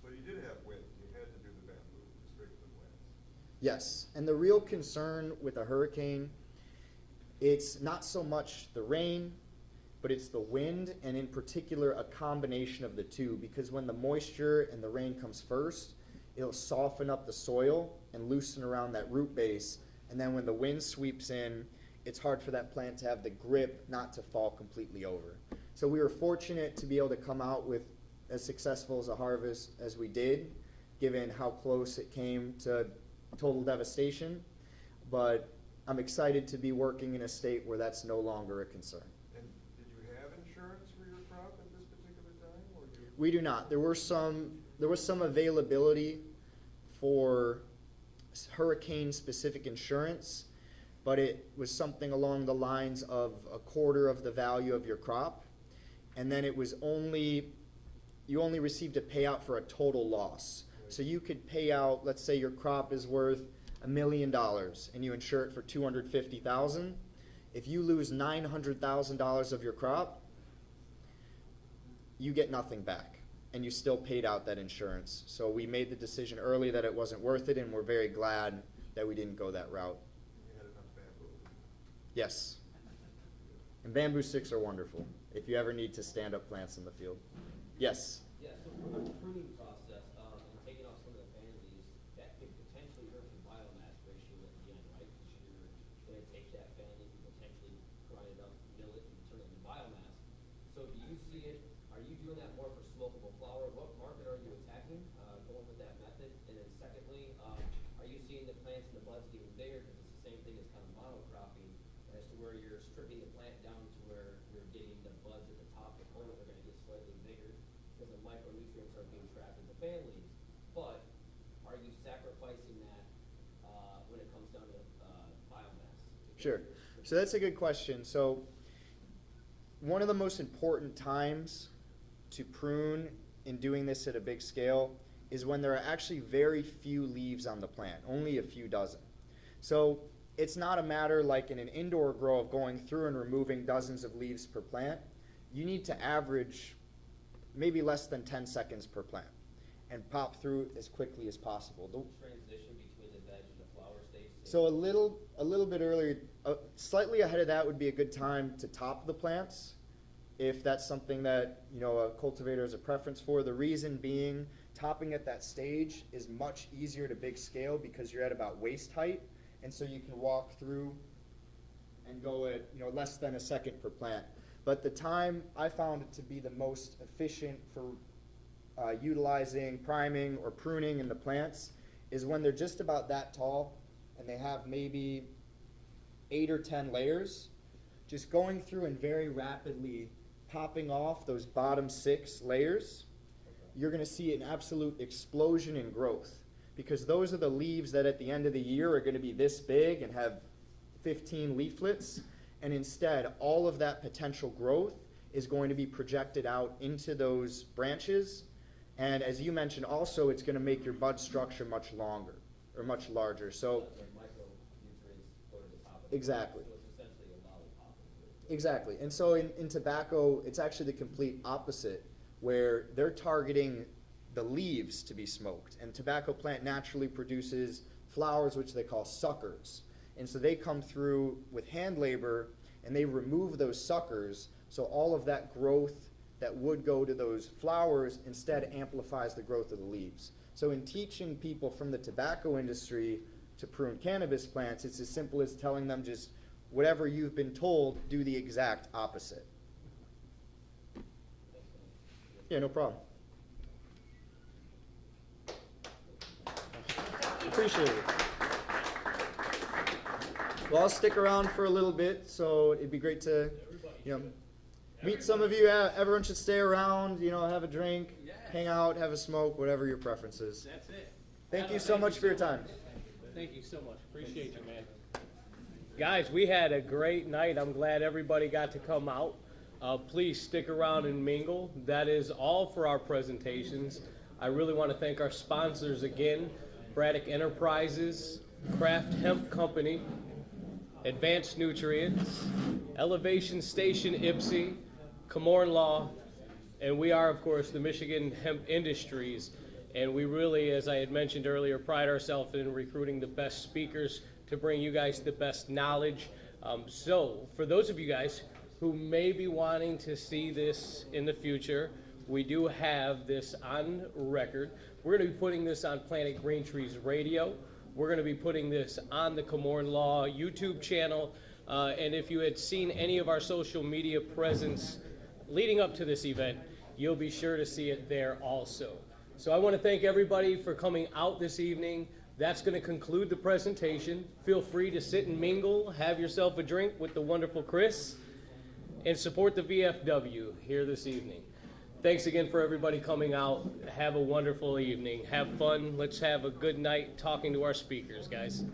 So you did have wind, you had to do the bamboo, strictly winds.
Yes, and the real concern with a hurricane, it's not so much the rain, but it's the wind, and in particular a combination of the two, because when the moisture and the rain comes first, it'll soften up the soil and loosen around that root base, and then when the wind sweeps in, it's hard for that plant to have the grip not to fall completely over. So we were fortunate to be able to come out with as successful as a harvest as we did, given how close it came to total devastation, but I'm excited to be working in a state where that's no longer a concern.
And did you have insurance for your crop at this particular time, or you?
We do not. There was some availability for hurricane-specific insurance, but it was something along the lines of a quarter of the value of your crop, and then it was you only received a payout for a total loss. So you could pay out, let's say your crop is worth $1 million and you insure it for $250,000. If you lose $900,000 of your crop, you get nothing back, and you still paid out that insurance. So we made the decision early that it wasn't worth it, and we're very glad that we didn't go that route.
You had enough bamboo.
Yes. And bamboo sticks are wonderful if you ever need to stand up plants in the field. Yes?
Yeah, so for the pruning process, and taking off some of the fan leaves, that could potentially hurt the biomass ratio at the end, grind it up, mill it, and turn it into biomass. So do you see it, are you doing that more for smokable flower? What market are you attacking, going with that method? And then secondly, are you seeing the plants and the buds getting bigger? Because it's the same thing as kind of monocropping, as to where you're stripping the plant down to where you're getting the buds at the top component are going to get slightly bigger because the micronutrients are being trapped in the fan leaves. But are you sacrificing that when it comes down to biomass?
Sure. So that's a good question. So one of the most important times to prune in doing this at a big scale is when there are actually very few leaves on the plant, only a few dozen. So it's not a matter like in an indoor grow of going through and removing dozens of leaves per plant. You need to average maybe less than 10 seconds per plant and pop through as quickly as possible.
Transition between the veg and the flower stage?
So a little bit earlier, slightly ahead of that would be a good time to top the plants, if that's something that a cultivator has a preference for. The reason being, topping at that stage is much easier to big scale because you're at about waist height, and so you can walk through and go at less than a second per plant. But the time I found it to be the most efficient for utilizing priming or pruning in the plants is when they're just about that tall and they have maybe 8 or 10 layers, just going through and very rapidly popping off those bottom 6 layers. You're going to see an absolute explosion in growth, because those are the leaves that at the end of the year are going to be this big and have 15 leaflets, and instead all of that potential growth is going to be projected out into those branches. And as you mentioned also, it's going to make your bud structure much longer or much larger. So exactly. Exactly. And so in tobacco, it's actually the complete opposite, where they're targeting the leaves to be smoked. And tobacco plant naturally produces flowers, which they call suckers. And so they come through with hand labor and they remove those suckers, so all of that growth that would go to those flowers instead amplifies the growth of the leaves. So in teaching people from the tobacco industry to prune cannabis plants, it's as simple as telling them just whatever you've been told, do the exact opposite. Yeah, no problem. Appreciate it. Well, I'll stick around for a little bit, so it'd be great to, meet some of you. Everyone should stay around, have a drink, hang out, have a smoke, whatever your preference is.
That's it.
Thank you so much for your time.
Thank you so much. Appreciate you, man. Guys, we had a great night. I'm glad everybody got to come out. Please stick around and mingle. That is all for our presentations. I really want to thank our sponsors again: Braddock Enterprises, Kraft Hemp Company, Advanced Nutrients, Elevation Station Ipsy, Komorn Law, and we are, of course, the Michigan Hemp Industries. And we really, as I had mentioned earlier, pride ourselves in recruiting the best speakers to bring you guys the best knowledge. So for those of you guys who may be wanting to see this in the future, we do have this on record. We're going to be putting this on Planet Green Trees Radio. We're going to be putting this on the Komorn Law YouTube channel. And if you had seen any of our social media presence leading up to this event, you'll be sure to see it there also. So I want to thank everybody for coming out this evening. That's going to conclude the presentation. Feel free to sit and mingle, have yourself a drink with the wonderful Chris, and support the VFW here this evening. Thanks again for everybody coming out. Have a wonderful evening. Have fun. Let's have a good night talking to our speakers, guys.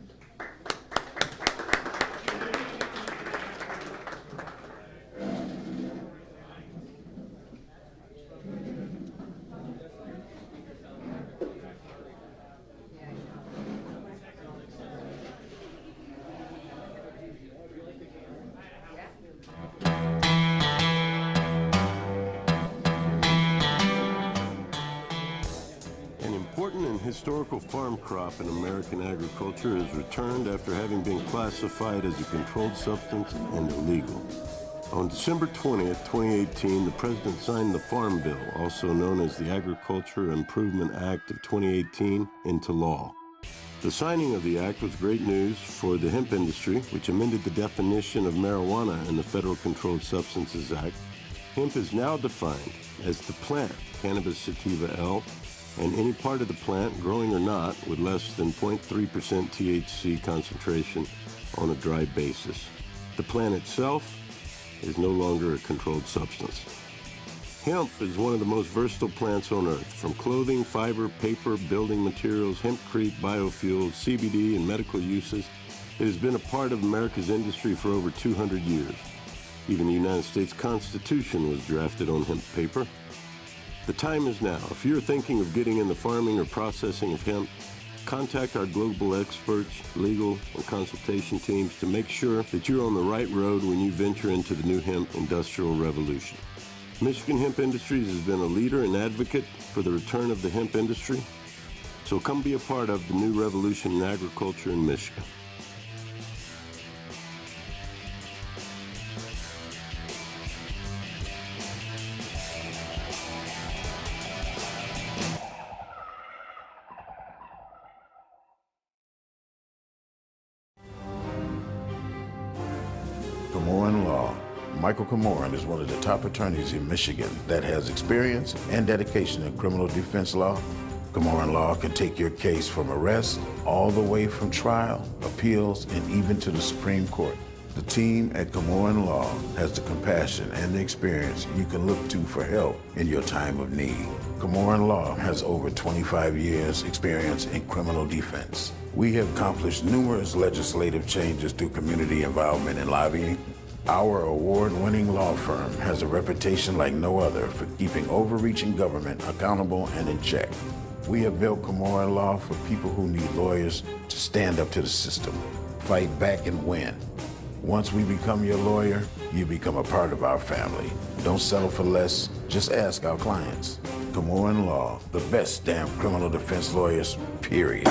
Historical farm crop in American agriculture is returned after having been classified as a controlled substance and illegal. On December 20th, 2018, the President signed the Farm Bill, also known as the Agriculture Improvement Act of 2018, into law. The signing of the act was great news for the hemp industry, which amended the definition of marijuana in the Federal Controlled Substances Act. Hemp is now defined as the plant, Cannabis sativa L, and any part of the plant, growing or not, with less than 0.3% THC concentration on a dry basis. The plant itself is no longer a controlled substance. Hemp is one of the most versatile plants on earth. From clothing, fiber, paper, building materials, hempcrete, biofuels, CBD, and medical uses, it has been a part of America's industry for over 200 years. Even the United States Constitution was drafted on hemp paper. The time is now. If you're thinking of getting in the farming or processing of hemp, contact our global experts, legal, and consultation teams to make sure that you're on the right road when you venture into the new hemp industrial revolution. Michigan Hemp Industries has been a leader and advocate for the return of the hemp industry, so come be a part of the new revolution in agriculture in Michigan.
Komorn Law. Michael Komorn is one of the top attorneys in Michigan that has experience and dedication in criminal defense law. Komorn Law can take your case from arrest all the way from trial, appeals, and even to the Supreme Court. The team at Komorn Law has the compassion and the experience you can look to for help in your time of need. Komorn Law has over 25 years experience in criminal defense. We have accomplished numerous legislative changes through community involvement and lobbying. Our award-winning law firm has a reputation like no other for keeping overreaching government accountable and in check. We have built Komorn Law for people who need lawyers to stand up to the system, fight back and win. Once we become your lawyer, you become a part of our family. Don't settle for less, just ask our clients. Komorn Law, the best damn criminal defense lawyers, period.